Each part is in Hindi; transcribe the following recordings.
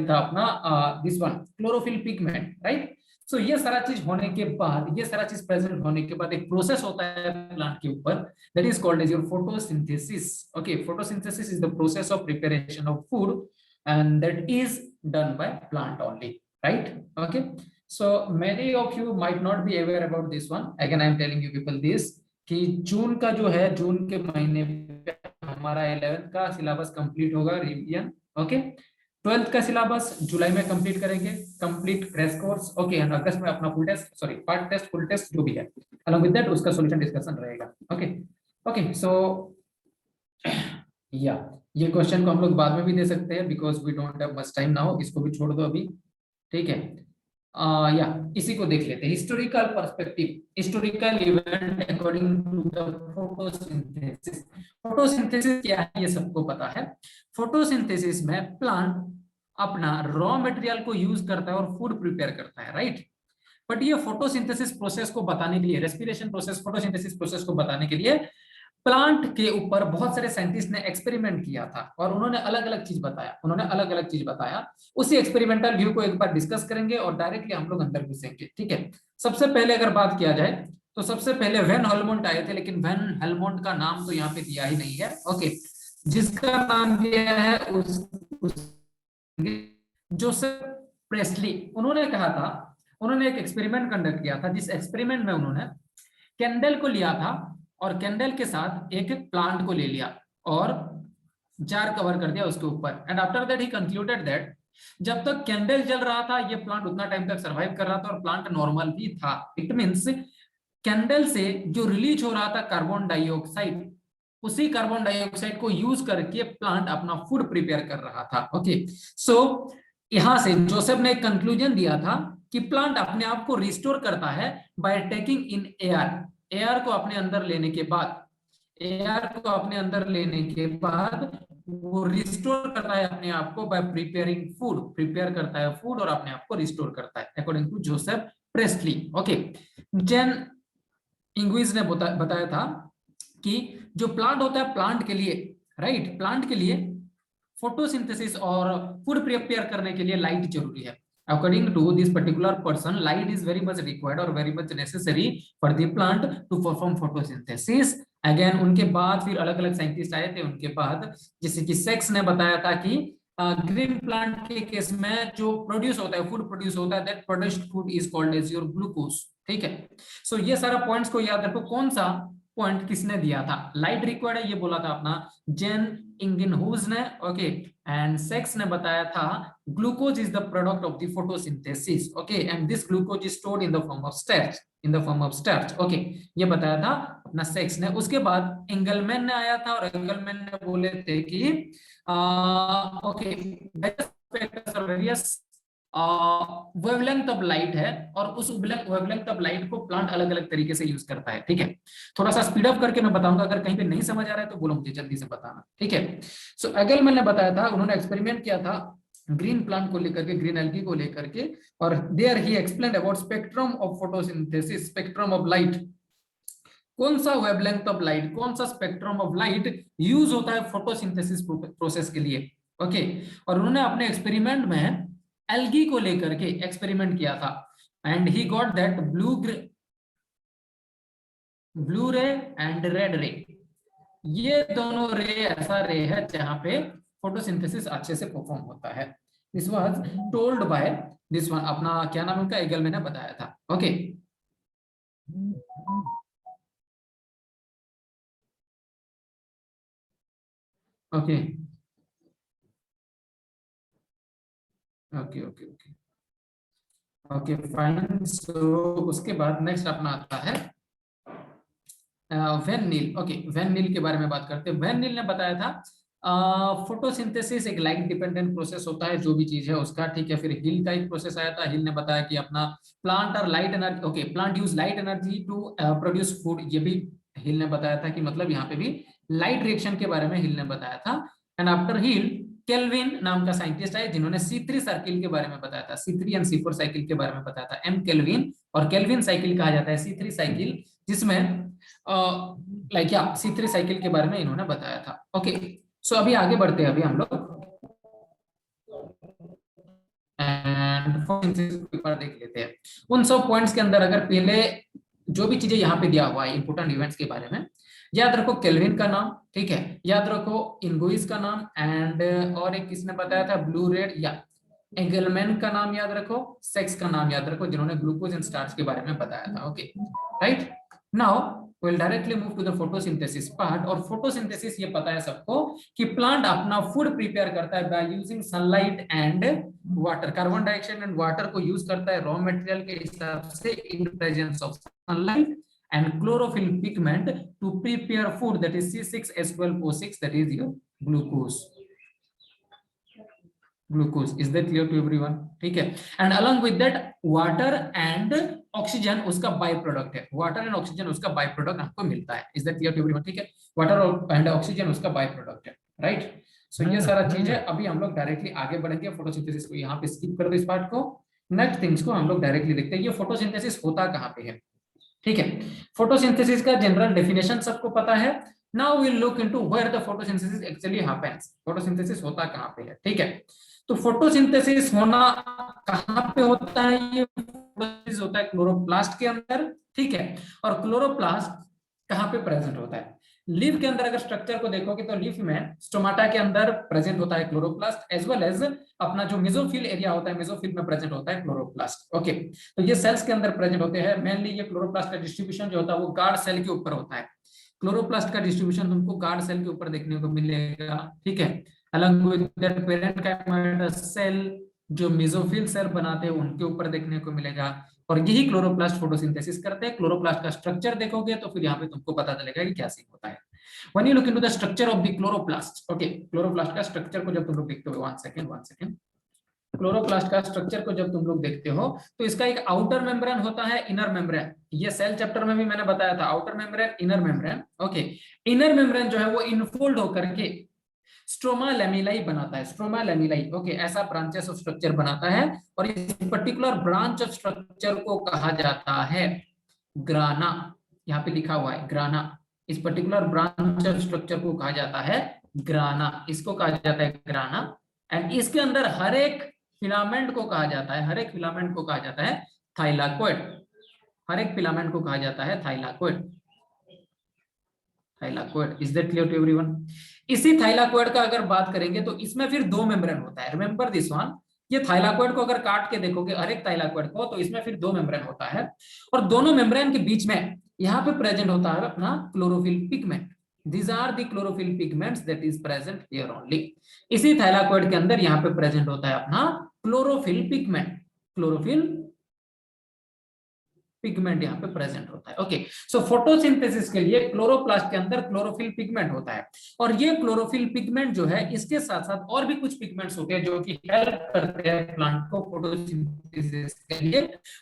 था अपना this one chlorophyll pigment, right. So ये सारा चीज होने के बाद, ये सारा चीज प्रेजेंट होने के बाद एक प्रोसेस होता है प्लांट के ऊपर, that is called as your photosynthesis. Okay, photosynthesis is the process of preparation of food and that is done by plant only, right. Okay, so many of you might not be aware about this one. Again I am telling you people this कि जून का जो है, जून के महीने पे हमारा 11th का सिलेबस कंप्लीट होगा, रिवीजन। ओके, 12th का सिलेबस जुलाई में कंप्लीट करेंगे, complete crash course. Okay, and अगस्त में अपना full test, sorry part test, full test जो भी है, अलॉन्ग विद दैट उसका सॉल्यूशन डिस्कशन रहेगा। ओके ओके, सो या ये क्वेश्चन को हम लोग बाद में भी दे सकते हैं because we don't have much time now, इसको भी छोड़ दो अभी, ठीक है। या इसी को देख लेते हैं, historical perspective, historical event according to the photosynthesis. Photosynthesis क्या है ये सबको पता है। फोटोसिंथेसिस में प्लांट अपना रॉ मटेरियल को यूज करता है और फूड प्रिपेयर करता है, राइट। बट ये फोटोसिंथेसिस प्रोसेस को बताने के लिए, रेस्पिरेशन प्रोसेस, फोटोसिंथेसिस प्रोसेस को बताने के लिए प्लांट के ऊपर बहुत सारे साइंटिस्ट ने एक्सपेरिमेंट किया था और उन्होंने अलग अलग चीज बताया, उन्होंने अलग अलग चीज बताया। उसी एक्सपेरिमेंटल व्यू को एक बार डिस्कस करेंगे और डायरेक्टली हम लोग अंदर घुसेंगे, ठीक है। सबसे पहले अगर बात किया जाए तो सबसे पहले वैन हेलमोंट आए थे, लेकिन वैन हेलमोंट का नाम तो यहाँ पे दिया ही नहीं है। ओके, जिसका नाम दिया है जोसेफ प्रेस्ली। उन्होंने कहा था, उन्होंने एक एक्सपेरिमेंट कंडक्ट किया था, जिस एक्सपेरिमेंट में उन्होंने कैंडल को लिया था और कैंडल के साथ एक प्लांट को ले लिया और जार कवर कर दिया उसके ऊपर, and after that he concluded that जब तक कैंडल जल रहा था ये प्लांट उतना टाइम तक सरवाइव कर रहा था और प्लांट नॉर्मल भी था। इट मींस कैंडल से जो रिलीज हो रहा था कार्बन डाइऑक्साइड, उसी कार्बन डाइऑक्साइड को यूज करके प्लांट अपना फूड प्रिपेयर कर रहा था। ओके, सो यहां से जोसेफ ने एक कंक्लूजन दिया था कि प्लांट अपने आप को रिस्टोर करता है by taking in air. Air को अपने अंदर लेने के बाद, एयर को अपने अंदर लेने के बाद वो रिस्टोर करता है अपने आप को बाय प्रिपेयरिंग फूड, प्रिपेयर करता है फूड और अपने आप को रिस्टोर करता है, according to Joseph Priestley. Okay, Jan Ingenhousz ने बताया था कि जो प्लांट होता है, प्लांट के लिए, राइट, प्लांट के लिए फोटोसिंथेसिस और फूड प्रिपेयर करने के लिए लाइट जरूरी है। According to this particular person, light is very much required or very much necessary for the plant to perform photosynthesis. Again, उनके बाद फिर अलग अलग साइंटिस्ट आए थे उनके बाद, जैसे कि सेक्स ने बताया था कि ग्रीन प्लांट के केस में जो प्रोड्यूस होता है, फूड प्रोड्यूस होता है, that produced food is called as your glucose, ठीक है। सो ये सारा पॉइंट्स को याद रखो। कौन सा पॉइंट किसने दिया था? लाइट रिक्वायर्ड है ये बोला था अपना जेन इंगिनहुज ने, ओके, एंड सेक्स ने बताया था glucose is the product of the photosynthesis, okay, and this glucose is stored in the form of starch, in the form of starch, okay, ये बताया था अपना सेक्स ने। उसके बाद एंगलमैन ने आया था और एंगलमैन ने बोले थे कि okay, various wavelength of light है और उस वेवलेंथ ऑफ लाइट को प्लांट अलग अलग तरीके से यूज करता है, ठीक है। थोड़ा सा स्पीड अप करके मैं बताऊंगा, अगर कहीं पे नहीं समझ आ रहा है तो बोलो मुझे जल्दी से बताना, ठीक है। सो एगलमैन ने बताया था, उन्होंने एक्सपेरिमेंट किया था ग्रीन प्लांट को लेकर के, ग्रीन एल्गी को लेकर के, और देयर ही explained about spectrum of photosynthesis, spectrum of light, कौन सा वेवलेंथ ऑफ लाइट, कौन सा स्पेक्ट्रम ऑफ लाइट यूज होता है फोटोसिंथेसिस प्रोसेस के लिए, ओके। और उन्होंने अपने एक्सपेरिमेंट में एल्गी को लेकर के एक्सपेरिमेंट किया था, and he got that blue रे एंड रेड रे, ये दोनों रे ऐसा रे है जहां पे फोटोसिंथेसिस अच्छे से परफॉर्म होता है। This was told by this one, अपना क्या नाम उनका, एगलमैन ने बताया था, okay. Okay okay okay okay okay fine. So उसके बाद नेक्स्ट अपना आता है van Niel. Okay, van Niel के बारे में बात करते हैं। वैन नील ने बताया था फोटोसिंथेसिस एक लाइट डिपेंडेंट प्रोसेस होता है, जो भी चीज है उसका, ठीक है। फिर हिल का एक प्रोसेस आया था, हिल ने बताया कि अपना प्लांट और light energy, okay, plant use light energy to produce food, ये भी हिल ने बताया था कि मतलब यहाँ पे भी लाइट रिएक्शन के बारे में हिल ने बताया था। एंड आफ्टर हिल केल्विन नाम का साइंटिस्ट है जिन्होंने C3 सर्किल के बारे में बताया था, C3 एंड C4 साइकिल के बारे में बताया था, एम केल्विन, और केल्विन साइकिल कहा जाता है C3 साइकिल, जिसमें लाइक क्या C3 साइकिल के बारे में इन्होंने बताया था, ओके। सो अभी आगे बढ़ते हैं, अभी हम लोग एंड फोटोसिंथेसिस के ऊपर देख लेते हैं। उन सब पॉइंट्स के अंदर अगर पहले जो भी चीजें यहाँ पे दिया हुआ है इंपोर्टेंट इवेंट्स के बारे में, याद रखो केल्विन का नाम, ठीक है, याद रखो इनगुइस का नाम, एंड और एक किसने बताया था, ब्लू रेड या एंगलमैन का नाम याद रखो, सेक्स का नाम याद रखो, जिन्होंने ग्लूकोज एंड स्टार्च के बारे में बताया था। Okay right, now we'll directly move to the photosynthesis part। और फोटोसिंथेसिस ये पता है सबको कि प्लांट अपना फूड प्रिपेयर करता है by using sunlight and water, carbon dioxide and water को यूज करता है रॉ मटेरियल के हिसाब से इन presence of sunlight and chlorophyll pigment to prepare food, that is C6H12O6, that is your glucose। Is that clear to everyone? ठीक है, and along with that water and oxygen उसका बाय प्रोडक्ट है, वाटर एंड ऑक्सीजन उसका बाय प्रोडक्ट आपको मिलता है। Is that clear to everyone? ठीक है, वाटर एंड ऑक्सीजन उसका बाय प्रोडक्ट है, राइट। सो ये सारा चीज है। अभी हम लोग डायरेक्टली आगे बढ़ेंगे, फोटोसिंथेसिस को यहाँ पे स्किप कर दो इस पार्ट को, नेक्स्ट थिंग्स को हम लोग डायरेक्टली देखते हैं। ये फोटोसिंथेसिस होता कहाँ पे है, ठीक है। फोटोसिंथेसिस का जनरल डेफिनेशन सबको पता है। Now we will look into where the photosynthesis actually happens, photosynthesis होता कहां पे है, ठीक है। तो फोटोसिंथेसिस होना कहां पे होता है, ये फोटोसिंथेसिस होता है क्लोरोप्लास्ट के अंदर, ठीक है। और क्लोरोप्लास्ट कहां पे प्रेजेंट होता है, लीफ के अंदर। अगर स्ट्रक्चर को देखोगे तो लीफ में स्टोमाटा के अंदर प्रेजेंट होता है क्लोरोप्लास्ट, एज वेल एज अपना जो मेसोफिल एरिया होता है, मेसोफिल में प्रेजेंट होता है क्लोरोप्लास्ट। ओके, तो ये सेल्स के अंदर प्रेजेंट होते हैं। मेनली ये क्लोरोप्लास्ट का डिस्ट्रीब्यूशन जो होता है वो गार्ड सेल के ऊपर होता है। क्लोरोप्लास्ट का डिस्ट्रीब्यूशन तुमको गार्ड सेल के ऊपर देखने को मिलेगा, ठीक है। अलग विद दैट पेरेंट काइमेटस सेल जो मेसोफिल सेल बनाते हैं उनके ऊपर देखने को मिलेगा, और यही क्लोरोप्लास्ट फोटोसिंथेसिस करते हैं। क्लोरोप्लास्ट का स्ट्रक्चर देखोगे तो फिर यहाँ पे तुमको पता चलेगा कि क्या सीन होता है। When you look into the structure of the chloroplast, okay, chloroplast का स्ट्रक्चर को जब तुम लोग देखते हो, वन सेकेंड, क्लोरोप्लास्ट का स्ट्रक्चर को जब तुम लोग देखते हो तो इसका एक आउटर मेम्ब्रेन होता है, इनर मेम्ब्रेन। ये सेल चैप्टर में भी मैंने बताया था, outer membrane, inner membrane. Okay, inner membrane जो है वो इनफोल्ड होकर के स्ट्रोमा लेमिलाई बनाता है, स्ट्रोमा लेमिलाई। ओके, ऐसा ब्रांचेस ऑफ स्ट्रक्चर बनाता है, और इस पर्टिकुलर ब्रांच ऑफ स्ट्रक्चर को कहा जाता है ग्राना। यहाँ पे लिखा हुआ है ग्राना। इस पर्टिकुलर ब्रांच ऑफ स्ट्रक्चर को कहा जाता है ग्राना, इसको कहा जाता है ग्राना। एंड इसके अंदर हर एक फिलामेंट को कहा जाता है, हर एक फिलामेंट को कहा जाता है थाइलाकोइड, हर एक फिलामेंट को कहा जाता है thylakoid, thylakoid. Is that clear to everyone? इसी थाइलाकोइड का अगर बात करेंगे तो इसमें फिर दो मेम्ब्रेन होता है, रिमेंबर दिस वन। ये थाइलाकोइड को अगर काट के देखोगे हर एक थाइलाकोइड को, तो इसमें फिर दो मेम्ब्रेन होता है, और दोनों मेम्ब्रेन के बीच में यहाँ पे प्रेजेंट होता है अपना chlorophyll pigment. These are the chlorophyll pigments that is present here only। इसी थाइलाकोइड के अंदर यहाँ पे प्रेजेंट होता है अपना क्लोरोफिल पिगमेंट, क्लोरोफिल पिगमेंट यहाँ पे प्रेजेंट होता है। ओके, सो फोटोसिंथेसिस के लिए क्लोरोप्लास्ट के अंदर क्लोरोफिल पिगमेंट होता है, और ये क्लोरोफिल पिगमेंट जो है इसके साथ साथ और भी कुछ पिगमेंट्स होते हैं जो कि हेल्प करते हैं प्लांट को फोटोसिंथेसिस के लिए।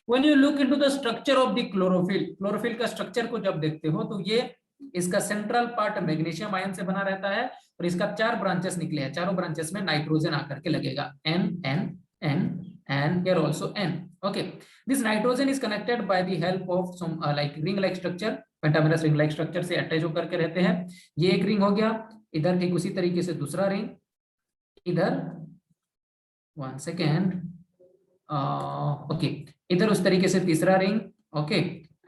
When you look into the structure of the chlorophyll, chlorophyll का स्ट्रक्चर को जब देखते हो तो ये इसका सेंट्रल पार्ट मैग्नीशियम आयन से बना रहता है, और इसका 4 ब्रांचेस निकले हैं, चारों ब्रांचेस में नाइट्रोजन आकर के लगेगा, N N N and here also N। okay, this nitrogen is connected by the help of some like ring like structure, pentamerous ring like structure से अटैच होकर के रहते हैं। ये एक रिंग हो गया, इधर एक उसी तरीके से दूसरा रिंग, इधर वन सेकेंड, ओके, इधर उस तरीके से तीसरा रिंग, ओके,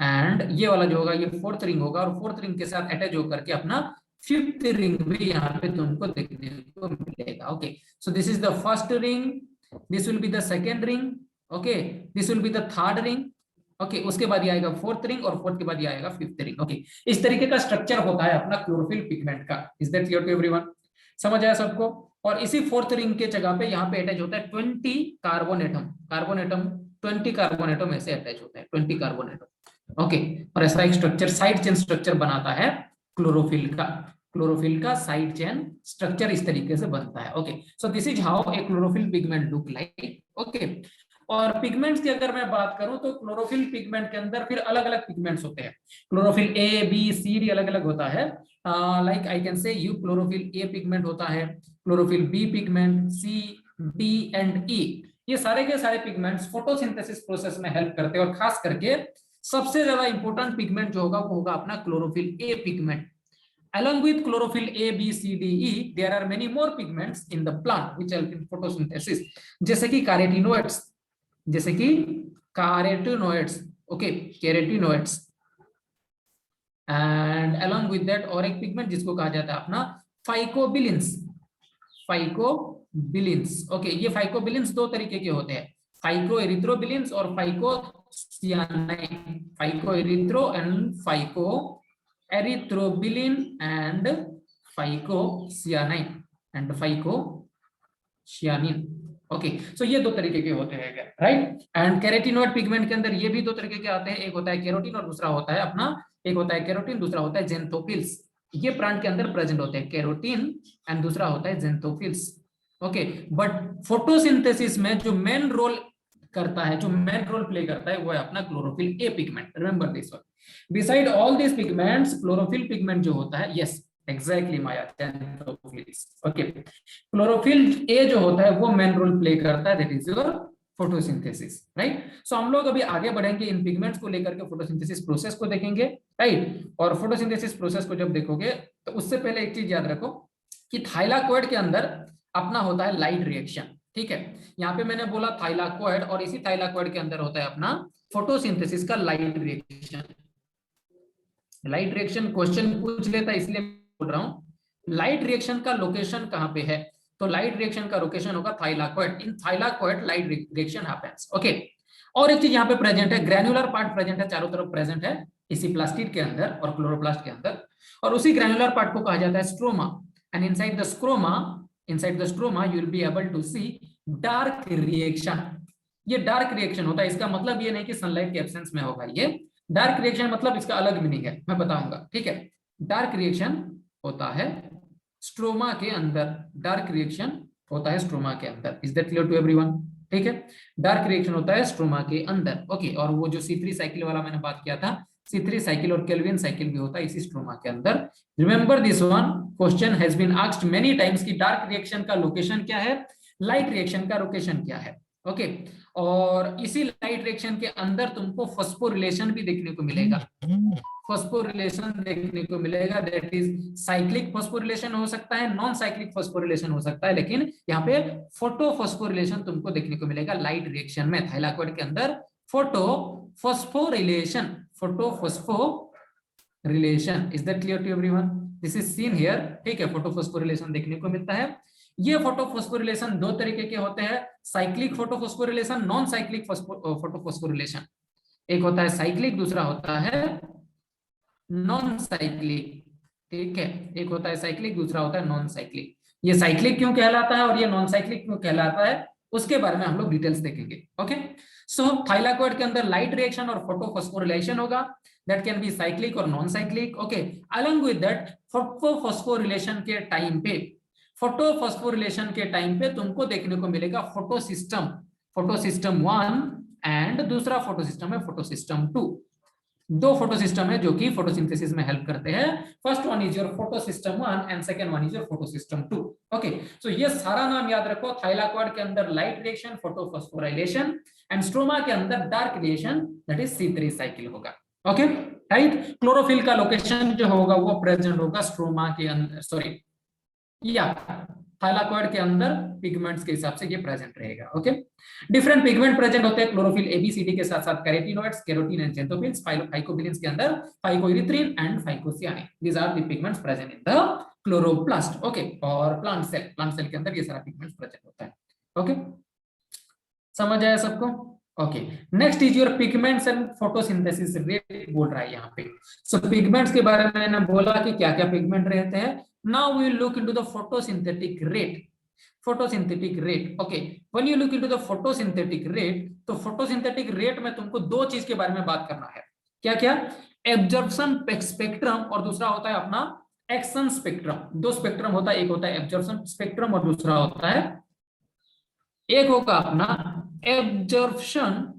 एंड ये वाला जो होगा ये 4th रिंग होगा, और 4th रिंग के साथ अटैच होकर के अपना 5th रिंग भी यहाँ पे तुमको देखने को मिलेगा। Okay, so this is the first ring, this will be the second ring, okay, this will be the third ring, okay, उसके बाद ये आएगा 4th ring, और 4th के बाद ये आएगा 5th ring। okay, इस तरीके का स्ट्रक्चर होता है अपना क्लोरोफिल पिगमेंट का। Is that clear to everyone? समझ आया सबको? और इसी 4th रिंग के जगह पे यहाँ पे अटैच होता है 20 carbon atom, carbon atom 20 carbon atom ऐसे अटैच होता है, 20 कार्बन एटम। ओके, और ऐसा एक स्ट्रक्चर साइड चेन स्ट्रक्चर बनाता है क्लोरोफिल का, क्लोरोफिल का साइड चेन स्ट्रक्चर इस तरीके से बनता है। Okay, so this is how A chlorophyll pigment look like. Okay, और पिगमेंट्स की अगर मैं बात करूं तो क्लोरोफिल पिगमेंट के अंदर फिर अलग अलग पिगमेंट्स होते हैं। Chlorophyll A B C D अलग अलग होता है, like I can say you chlorophyll A pigment होता है, chlorophyll B pigment, C D and E. ये सारे के सारे पिगमेंट्स फोटोसिंथेसिस प्रोसेस में हेल्प करते हैं, और खास करके सबसे ज्यादा इंपॉर्टेंट पिगमेंट जो होगा वो होगा अपना chlorophyll A pigment. along with chlorophyll A, B, C, D, E, there are many more pigments in the plant which help in photosynthesis, जैसे कि carotenoids, जैसे कि carotenoids, okay, carotenoids, and along with that और एक पिगमेंट जिसको कहा जाता है अपना फाइकोबिलिन्स, फाइकोबिलिन्स, ओके। ये फाइकोबिलिन्स दो तरीके के होते हैं, फाइकोएरिथ्रोबिलिन्स और phycocyanin, phycoerythro and phycoerythrobilin and phycocyanin and phycocyanin, okay. So ये दो तरीके के होते हैं, राइट। एंड कैरोटीनॉइड पिगमेंट के अंदर ये भी दो तरीके के आते हैं, एक होता है कैरोटीन और दूसरा होता है अपना, एक होता है कैरोटीन, दूसरा होता है जेंथोफिल्स। ये प्लांट के अंदर प्रेजेंट होते हैं, कैरोटीन एंड दूसरा होता है जेंथोफिल्स, ओके। बट फोटोसिंथेसिस में जो मेन रोल करता है, जो मेन रोल प्ले करता है, वो है अपना chlorophyll A pigment, remember this one. Beside all this pigments, chlorophyll pigment जो होता है, yes exactly Maya, xanthophylls, okay. Chlorophyll A जो होता है वो मेन रोल प्ले करता है, that is your photosynthesis, right. So हम लोग अभी आगे बढ़ेंगे, इन पिगमेंट्स को लेकर के फोटोसिंथेसिस प्रोसेस को देखेंगे, राइट। और फोटोसिंथेसिस प्रोसेस को जब देखोगे तो उससे पहले एक चीज याद रखो कि थाइलाकोइड के अंदर अपना होता है लाइट रिएक्शन, ठीक है। यहाँ पे मैंने बोला थाइलाकोइड, और इसी थाइलाकोइड के अंदर होता है अपना फोटोसिंथेसिस का light reaction. Light reaction question पूछ लेता है, इसलिए बोल रहा हूँ लाइट रिएक्शन का लोकेशन कहाँ पे है, तो लाइट रिएक्शन का लोकेशन होगा thylakoid. In thylakoid light reaction happens, okay. और एक चीज यहाँ पे प्रेजेंट है, ग्रैन्युलर पार्ट प्रेजेंट है, चारों तरफ प्रेजेंट है इसी प्लास्टिड के अंदर और क्लोरोप्लास्ट के अंदर, और उसी ग्रैन्युलर पार्ट को कहा जाता है stroma. And inside the stroma you will be able to see dark reaction. ये डार्क रिएक्शन होता है, इसका मतलब ये नहीं कि सनलाइट के एब्सेंस में होगा, ये डार्क रिएक्शन मतलब इसका अलग मीनिंग है, मैं बताऊंगा, ठीक है। डार्क रिएक्शन होता है स्ट्रोमा के अंदर, डार्क रिएक्शन होता है स्ट्रोमा के अंदर, is that clear to everyone, ठीक है। डार्क रिएक्शन होता है स्ट्रोमा के अंदर, ओके। और वो जो C3 साइकिल वाला मैंने बात किया था, C3 साइकिल और केल्विन साइकिल भी होता है इसी स्ट्रोमा के अंदर। Remember this one, question has been asked many times कि डार्क रिएक्शन का लोकेशन क्या है, लाइट रिएक्शन का लोकेशन क्या है, ओके। और इसी लाइट रिएक्शन के अंदर तुमको फॉस्फोरिलेशन भी देखने को मिलेगा, फॉस्फोरिलेशन देखने को मिलेगा, दैट इज साइक्लिक फॉस्फोरिलेशन हो सकता है, नॉन साइक्लिक फॉस्फोरिलेशन हो सकता है, लेकिन यहाँ पे फोटो फॉस्फोरिलेशन तुमको देखने को मिलेगा लाइट रिएक्शन में, थाइलाकोइड के अंदर photophosphorylation, photophosphorylation, is that clear to everyone, this is seen here, ठीक है। फोटो फॉस्फोरिलेशन देखने को मिलता है। ये फोटोफॉस्फोरिलेशन दो तरीके के होते हैं, cyclic photophosphorylation, non cyclic photophosphorylation. एक होता है साइक्लिक, दूसरा होता है नॉन साइक्लिक, ठीक है। एक होता है साइक्लिक, दूसरा होता है नॉन साइक्लिक। ये साइक्लिक क्यों कहलाता है और ये नॉन साइक्लिक क्यों कहलाता है, उसके बारे में हम लोग डिटेल्स देखेंगे, ओके। सो थाइलाकोइड के अंदर लाइट रिएक्शन और फोटोफॉस्फोरिलेशन होगा, दैट कैन बी साइक्लिक और non cyclic, okay. Along with that photophosphorylation के टाइम पे, फोटोफॉस्फोरिलेशन के टाइम पे तुमको देखने को मिलेगा फोटोसिस्टम, फोटोसिस्टम 1 एंड दूसरा फोटोसिस्टम है फोटोसिस्टम 2। दो फोटोसिस्टम है जो कि फोटोसिंथेसिस में हेल्प करते हैं। First one is your photosystem 1 and second one is your photosystem 2, okay. So ये सारा नाम याद रखो, थाइलाकोइड के अंदर light reaction, photophosphorylation, and stroma के अंदर dark reaction, that is C3 cycle होगा, ओके, राइट। क्लोरोफिल का लोकेशन जो होगा वो प्रेजेंट होगा स्ट्रोमा के अंदर, सॉरी या थाइलाकोइड के अंदर पिगमेंट्स के हिसाब से ये प्रेजेंट रहेगा, ओके। डिफरेंट पिगमेंट प्रेजेंट होते हैं क्लोरोफिल ABCD के साथ साथ carotenoids, carotene and xanthophylls, phycobilins के अंदर phycoerythrin and phycocyanin, these are the pigments present in the chloroplast, okay. और प्लांट सेल के अंदर ये सारा पिगमेंट्स प्रेजेंट होता है, ओके। समझ आया सबको, okay. Next is your pigments and photosynthesis rate बोल रहा है यहाँ पे। सो पिगमेंट्स के बारे में मैंने बोला कि क्या क्या पिगमेंट रहते हैं। Now we will look into the photosynthetic rate. Photosynthetic rate, okay. When you look into the photosynthetic rate, तो photosynthetic rate में तुमको दो चीज के बारे में बात करना है, क्या क्या, एब्जॉर्प्शन स्पेक्ट्रम और दूसरा होता है अपना एक्शन स्पेक्ट्रम। दो स्पेक्ट्रम होता है, एक होता है एब्जॉर्प्शन स्पेक्ट्रम और दूसरा होता है, एक होगा अपना एब्जॉर्प्शन,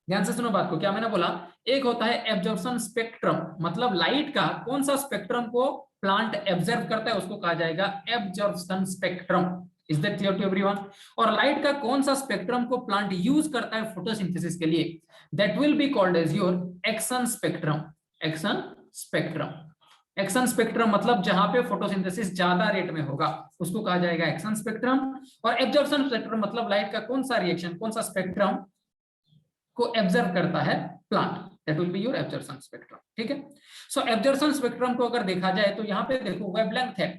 ध्यान से सुनो बात को, क्या मैंने बोला, एक होता है एब्जॉर्प्शन स्पेक्ट्रम, मतलब लाइट का कौन सा स्पेक्ट्रम को प्लांट एब्जॉर्ब करता है उसको कहा जाएगा absorption spectrum, is that clear to everyone. और लाइट का कौन सा स्पेक्ट्रम को प्लांट यूज करता है फोटोसिंथेसिस के लिए, that will be called as your action spectrum, action spectrum, action spectrum मतलब जहां पे फोटोसिंथेसिस ज्यादा रेट में होगा उसको कहा जाएगा एक्शन स्पेक्ट्रम। और एब्जॉर्प्शन स्पेक्ट्रम मतलब लाइट का कौन सा रिएक्शन, कौन सा स्पेक्ट्रम को एब्जर्व करता है plant, that will be your absorption spectrum. ठीक है, सो एब्जॉर्प्शन स्पेक्ट्रम को अगर देखा जाए तो यहाँ पे देखो वेवलेंथ है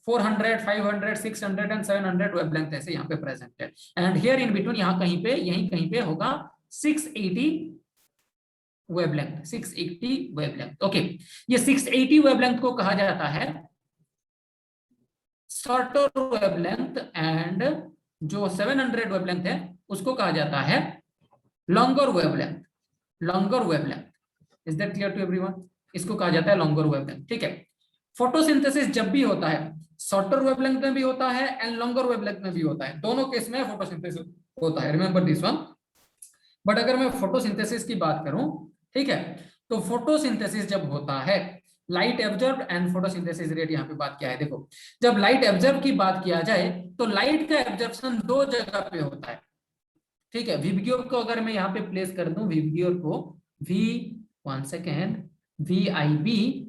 400, 500, 600 एंड 700 वेवलेंथ ऐसे यहाँ पे प्रेजेंट है। एंड हियर इन बिटवीन यहाँ कहीं पे, यहीं कहीं पे होगा 680 वेवलेंथ, 680 वेवलेंथ। ओके, ये 680 वेवलेंथ को कहा जाता है शॉर्टर वेवलेंथ, एंड जो 700 वेवलेंथ है उसको कहा जाता है longer wavelength, longer wavelength. Is that clear to everyone? इसको कहा जाता है लॉन्गर वेवलेंथ। ठीक है, फोटोसिंथेसिस जब भी होता है शॉर्टर वेवलेंथ में भी होता है एंड लॉन्गर वेवलेंथ में भी होता है, दोनों केस में फोटोसिंथेसिस होता है, रिमेंबर दिस वन। बट अगर मैं फोटोसिंथेसिस की बात करूं, ठीक है, तो फोटोसिंथेसिस जब होता है light absorb and photosynthesis rate, यहाँ पे बात क्या है देखो, जब लाइट एब्जॉर्ब की बात किया जाए तो लाइट का एब्जॉर्प्शन दो जगह पे होता है। ठीक है, विबग्योर को अगर मैं यहाँ पे प्लेस कर दूं, विबग्योर को V, one second, V I B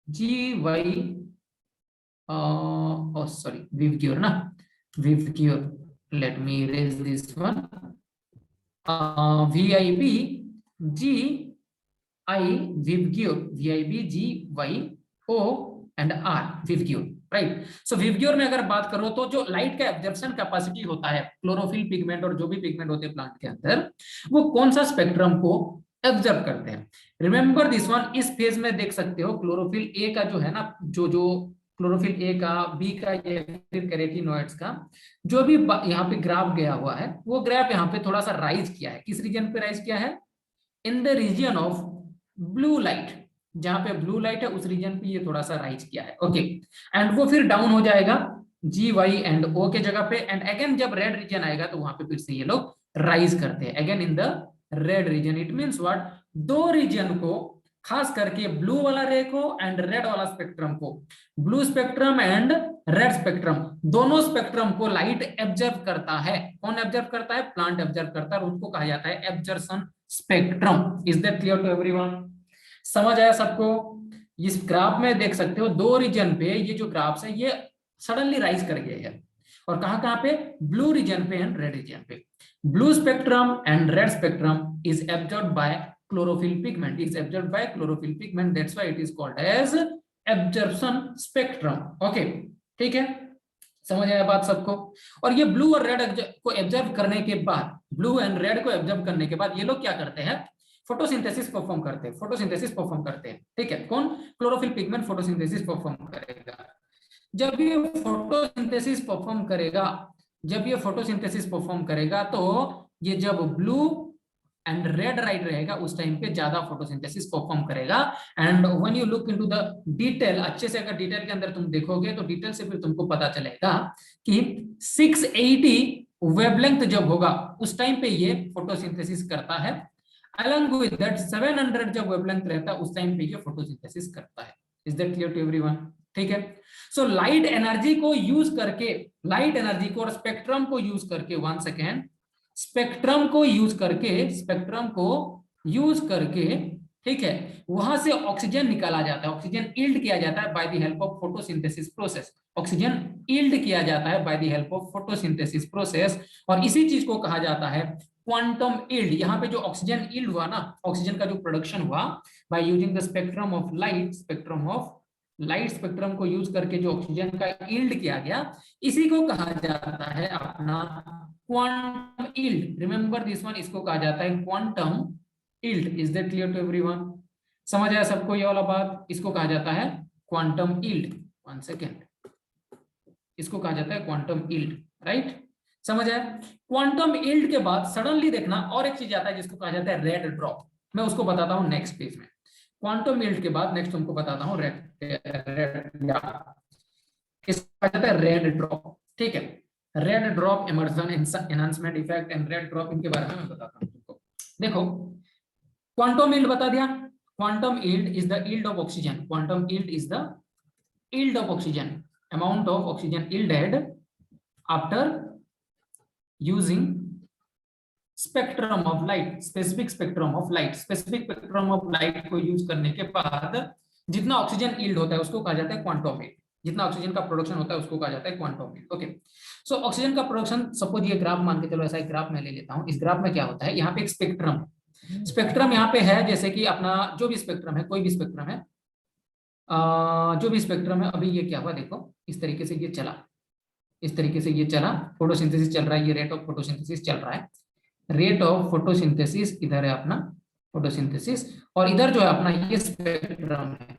G Y, sorry VIBGYOR ना, VIBGYOR, let me erase this one, V I B G I VIBGYOR, V I B G Y O and R VIBGYOR, right. So VIBGYOR में अगर बात करो तो जो लाइट का एब्जॉर्प्शन कैपेसिटी होता है क्लोरोफिल पिगमेंट और जो भी पिगमेंट होते हैं प्लांट के अंदर, वो कौन सा स्पेक्ट्रम को एब्जॉर्ब करते हैं। रिमेंबर दिस वन, इस फेज में देख सकते हो क्लोरोफिल ए का जो है ना, जो जो क्लोरोफिल ए का, बी का, या फिर कैरोटीनॉइड्स का जो भी यहाँ पे ग्राफ गया हुआ है, वो ग्राफ यहाँ पे थोड़ा सा राइज किया है। किस रीजन पे राइज किया है? In the region of blue light, जहां पे ब्लू लाइट है उस रीजन पे ये थोड़ा सा राइज किया है। ओके, एंड वो फिर डाउन हो जाएगा जी वाई एंड ओ के जगह पे, एंड अगेन जब रेड रीजन आएगा तो वहां पे फिर से ये लोग राइज करते हैं again in the red region. It means what, दो रीजन को, खास करके ब्लू वाला रे को एंड रेड वाला स्पेक्ट्रम को, blue spectrum and red spectrum, दोनों स्पेक्ट्रम को लाइट एब्जॉर्ब करता है। कौन एब्जॉर्ब करता है? प्लांट एब्जॉर्ब करता है, और उनको कहा जाता है absorption spectrum. Is that clear to everyone? समझ आया सबको? इस ग्राफ में देख सकते हो दो रीजन पे ये जो ग्राफ्स है ये सडनली राइज कर गए हैं, और कहां कहां पे? ब्लू रीजन पे एंड रेड रीजन पे। Blue spectrum and red spectrum is absorbed bye chlorophyll pigment, is absorbed by chlorophyll pigment, that's why it is called as absorption spectrum. okay, ठीक है, समझ आया बात सबको? और ये ब्लू और रेड को एब्जॉर्ब करने के बाद, ब्लू एंड रेड को एब्जॉर्ब करने के बाद ये लोग क्या करते हैं? फोटोसिंथेसिस परफॉर्म करते हैं, फोटोसिंथेसिस परफॉर्म करते हैं। ठीक है, कौन? क्लोरोफिल पिगमेंट फोटोसिंथेसिस परफॉर्म करेगा। जब ये फोटोसिंथेसिस परफॉर्म करेगा, जब ये फोटोसिंथेसिस परफॉर्म करेगा तो ये जब ब्लू एंड रेड लाइट रहेगा उस टाइम पे ज्यादा फोटोसिंथेसिस परफॉर्म करेगा। And when you look into the detail, अच्छे से अगर डिटेल के अंदर तुम देखोगे तो डिटेल से फिर तुमको पता चलेगा कि 680 वेवलेंथ जब होगा उस टाइम पे ये फोटोसिंथेसिस करता है, अलॉन्ग विद दैट 700 जब वेवलेंथ रहता है उस टाइम पे ये फोटोसिंथेसिस करता है। Is that clear to everyone? ठीक है, सो लाइट एनर्जी को यूज करके, लाइट एनर्जी को और स्पेक्ट्रम को यूज करके, वन सेकेंड, स्पेक्ट्रम को यूज करके, स्पेक्ट्रम को यूज करके, ठीक है, वहां से ऑक्सीजन निकाला जाता है, ऑक्सीजन यील्ड किया जाता है by the help of photosynthesis process. Oxygen yield किया जाता है by the help of photosynthesis process, और इसी चीज को कहा जाता है क्वांटम यील्ड। यहाँ पे जो ऑक्सीजन यील्ड हुआ ना, ऑक्सीजन का जो प्रोडक्शन हुआ by using the spectrum of light, spectrum of light, spectrum को यूज करके जो ऑक्सीजन का यील्ड किया गया, इसी को कहा जाता है अपना quantum yield. Remember this one, इसको कहा जाता है quantum yield. Is that clear to everyone? समझ आया सबको ये वाला बात? इसको कहा जाता है क्वांटम यील्ड। वन सेकेंड, इसको कहा जाता है क्वांटम यील्ड, राइट? समझ आया? क्वांटम यील्ड के बाद सडनली देखना और एक चीज आता है जिसको कहा जाता है रेड ड्रॉप। मैं उसको बताता हूं नेक्स्ट पेज में। क्वांटम यील्ड के बाद नेक्स्ट तुमको बताता हूं रेड, इसको कहा जाता है रेड ड्रॉप। ठीक है, red drop Emerson enhancement effect and red drop, इनके बारे में मैं बताता हूं तुमको। देखो, क्वांटम यील्ड बता दिया। Quantum yield is the yield of oxygen, quantum yield is the yield of oxygen, amount of oxygen yielded after using spectrum of light, specific spectrum of light, specific spectrum of light को यूज करने के बाद जितना ऑक्सीजन यील्ड होता है उसको कहा जाता है क्वांटम यील्ड, जितना ऑक्सीजन का प्रोडक्शन होता है उसको कहा जाता है quantum yield. Okay, so oxygen का प्रोडक्शन, सपोज ये ग्राफ मान के चलो, ऐसा एक ग्राफ मैं ले लेता हूँ। इस ग्राफ में क्या होता है, यहाँ पे एक स्पेक्ट्रम है, स्पेक्ट्रम यहाँ पे है, जैसे कि अपना जो भी स्पेक्ट्रम है, कोई भी स्पेक्ट्रम है, जो भी स्पेक्ट्रम है। अभी ये क्या हुआ देखो, इस तरीके से ये चला, इस तरीके से ये चला, फोटोसिंथेसिस चल रहा है, ये रेट ऑफ फोटोसिंथेसिस चल रहा है, रेट ऑफ फोटोसिंथेसिस इधर है अपना फोटोसिंथेसिस, और इधर जो है अपना ये स्पेक्ट्रम है,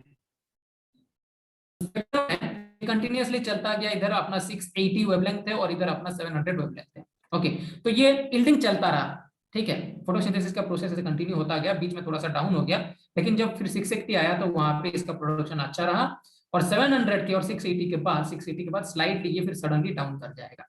कंटिन्यूअसली चलता गया। इधर अपना 680 वेवलेंथ है और इधर अपना 700 वेवलेंथ है। ओके, तो ये यील्डिंग चलता रहा, ठीक है, फोटोसिंथेसिस का प्रोसेस ऐसे कंटिन्यू होता गया, बीच में थोड़ा सा डाउन हो गया, लेकिन जब फिर 680 आया तो वहां पे इसका प्रोडक्शन अच्छा रहा, और 700 के और 680 के बाद, 680 के बाद स्लाइटली ये फिर सडनली डाउन कर जाएगा,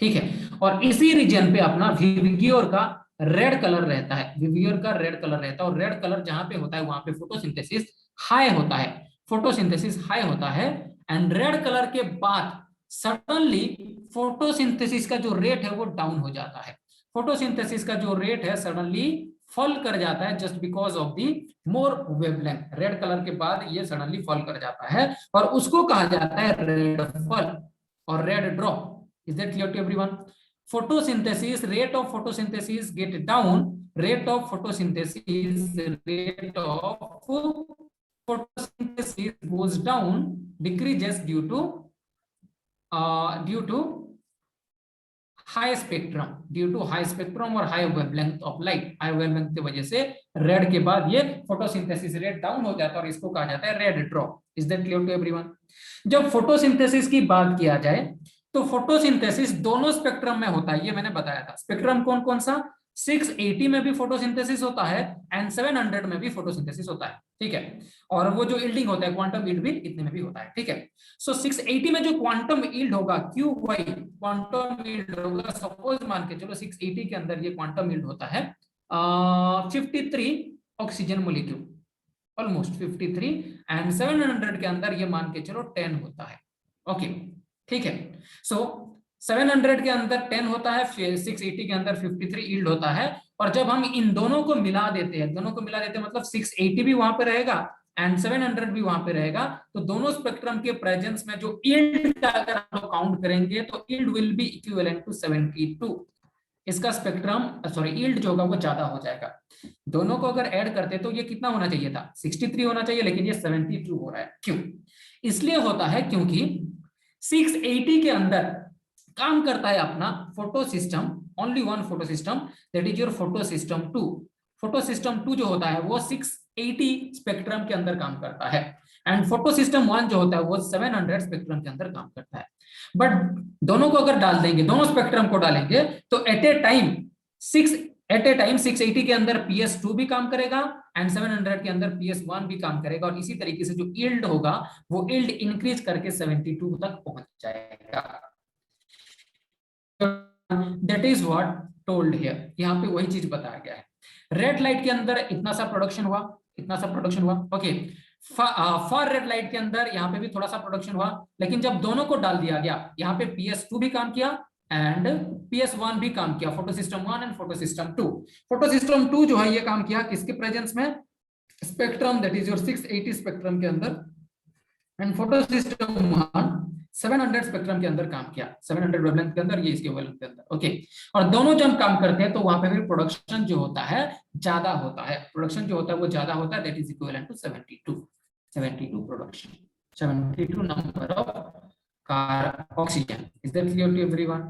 ठीक है। और इसी रीजन पे अपना विवियोर का रेड कलर रहता है, विवियोर का रेड कलर रहता है, और रेड कलर जहां पे होता है वहां पे फोटोसिंथेसिस हाई होता है, फोटोसिंथेसिस हाई होता है। एंड रेड कलर के बाद सडनली फोटोसिंथेसिस का जो रेट है वो डाउन हो जाता है, फोटोसिंथेसिस का जो रेट है सडनली फॉल कर जाता है, just because of the more wavelength. Red colour के बाद ये सडनली फॉल कर जाता है, और उसको कहा जाता है रेड फॉल और red drop. Is that clear to everyone? Photosynthesis, rate of photosynthesis get down, rate of photosynthesis, rate of photosynthesis goes down, decreases due to high spectrum, due to high spectrum और high wavelength of light. High wavelength की वजह से रेड के बाद ये फोटोसिंथेसिस रेट डाउन हो जाता है, और इसको कहा जाता है red drop. Is that clear to everyone? जब फोटोसिंथेसिस की बात किया जाए तो फोटोसिंथेसिस दोनों स्पेक्ट्रम में होता है, ये मैंने बताया था। स्पेक्ट्रम कौन कौन सा? 680 में भी फोटोसिंथेसिस होता है एंड 700 में भी फोटोसिंथेसिस होता है, ठीक है। और वो जो यील्डिंग होता है क्वांटम यील्ड भी इतने में भी होता है, ठीक है। सो 680 में जो क्वांटम यील्ड होगा, क्यू वाई क्वांटम यील्ड होगा, सपोज मान के चलो 680 के अंदर ये क्वांटम यील्ड होता है 53 ऑक्सीजन मोलिक्यूल, ऑलमोस्ट 53, एंड 700 के अंदर ये मान के चलो 10 होता है। ओके, ठीक है। सो 700 के अंदर 10 होता है, 680 के अंदर 53 यील्ड होता है, और जब हम इन दोनों को मिला देते हैं, दोनों को मिला देते हैं मतलब 680 भी वहां पे रहेगा एंड 700 भी वहां पे रहेगा, तो दोनों स्पेक्ट्रम के प्रेजेंस में जो यील्ड का अगर हम काउंट करेंगे तो yield will be equivalent to 72। इसका स्पेक्ट्रम सॉरी यील्ड जो होगा वो ज्यादा हो जाएगा। दोनों को अगर ऐड करते तो ये कितना होना चाहिए था? 63 होना चाहिए, लेकिन ये 72 हो रहा है। क्यों? इसलिए होता है क्योंकि 680 के अंदर काम करता है अपना photo system, only one photo system, that is your photosystem 2। Photo system 2 जो होता है वो 680 स्पेक्ट्रम के अंदर काम करता है, एंड फोटो सिस्टम 1 जो होता है वो 700 स्पेक्ट्रम के अंदर काम करता है। बट दोनों को अगर डाल देंगे, दोनों स्पेक्ट्रम को डालेंगे, तो एट ए टाइम 680 के अंदर PS2 भी काम करेगा एंड 700 के अंदर PS1 भी काम करेगा, और इसी तरीके से जो यील्ड होगा वो यील्ड इंक्रीज करके 72 तक पहुंच जाएगा। That is what told here, यहाँ पे वही चीज बताया गया है। रेड लाइट के अंदर इतना सा प्रोडक्शन हुआ, इतना सा प्रोडक्शन हुआ, ओके। फार रेड लाइट के अंदर यहाँ पे भी थोड़ा सा प्रोडक्शन हुआ, लेकिन जब दोनों को डाल दिया गया, यहाँ पे PS2 भी काम किया एंड PS1 भी काम किया, photo system 1 and photosystem 2। Photo system 2 जो है ये काम किया किसके प्रेजेंस में? Spectrum that is your 680 spectrum के अंदर, एंड फोटो सिस्टम 1 700 स्पेक्ट्रम के अंदर काम किया, 700 वेवलेंथ के अंदर, ये इसके वेवलेंथ के अंदर, ओके। और दोनों जब काम करते हैं तो वहां पे फिर प्रोडक्शन जो होता है ज्यादा होता है, प्रोडक्शन जो होता है वो ज्यादा होता है, that is equivalent to 72 production, 72 number of oxygen. Is that clear to everyone?